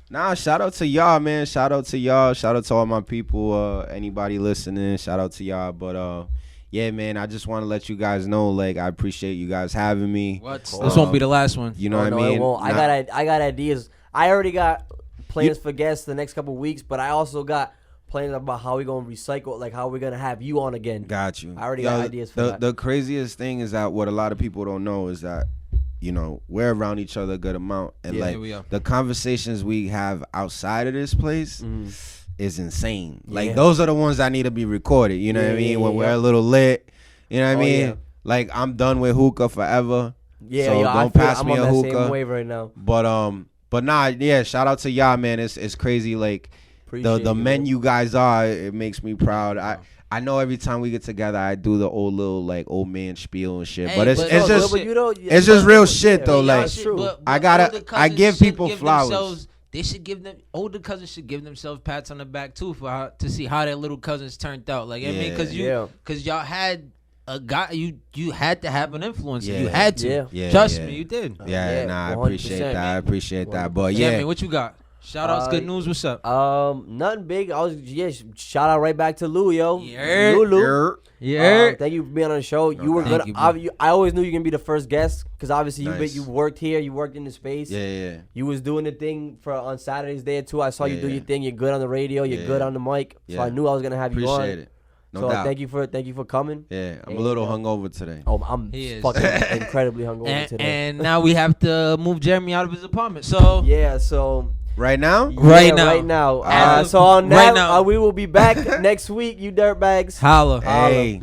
Shout out to y'all, man. Shout out to y'all. Shout out to all my people. Anybody listening, shout out to y'all. But yeah, man, I just want to let you guys know, like, I appreciate you guys having me. This won't be the last one. You know what I mean? It won't. I got ideas. I already got plans for guests the next couple of weeks, but I also got plans about how we gonna recycle, like how we're gonna have you on again. Got you. I already got ideas for that. The craziest thing is that what a lot of people don't know is that, you know, we're around each other a good amount, and like the conversations we have outside of this place is insane. Like those are the ones that need to be recorded. You know what I mean? When we're a little lit. You know what I mean? Like, I'm done with hookah forever. Yeah, so don't pass me a hookah. Same wave right now. But nah, yeah. Shout out to y'all, man. It's crazy. Like the men you guys are. It makes me proud. I know every time we get together, I do the old man spiel and shit. But it's just real shit though. Like I give people flowers. They should give them older cousins should give themselves pats on the back too to see how their little cousins turned out. Like I mean, because y'all had a guy you had to have an influence. You had to. Trust me, you did. I appreciate that. But yeah, man, what you got? Shout outs, good news. What's up? Nothing big. Shout out right back to Lou, yo. Yeah. Lulu. Yeah. Thank you for being on the show. You were gonna. I always knew you were gonna be the first guest because obviously you worked here. You worked in the space. Yeah. You was doing the thing on Saturdays there too. I saw you do your thing. You're good on the radio. You're good on the mic. So I knew I was gonna have you on. Appreciate it. No so doubt. thank you for coming. Yeah, I'm a little hungover today. Oh, I'm fucking incredibly hungover today. And now we have to move Jeremy out of his apartment. So right now? Right now. So on that, we will be back next week, you dirtbags. Holla. Hey.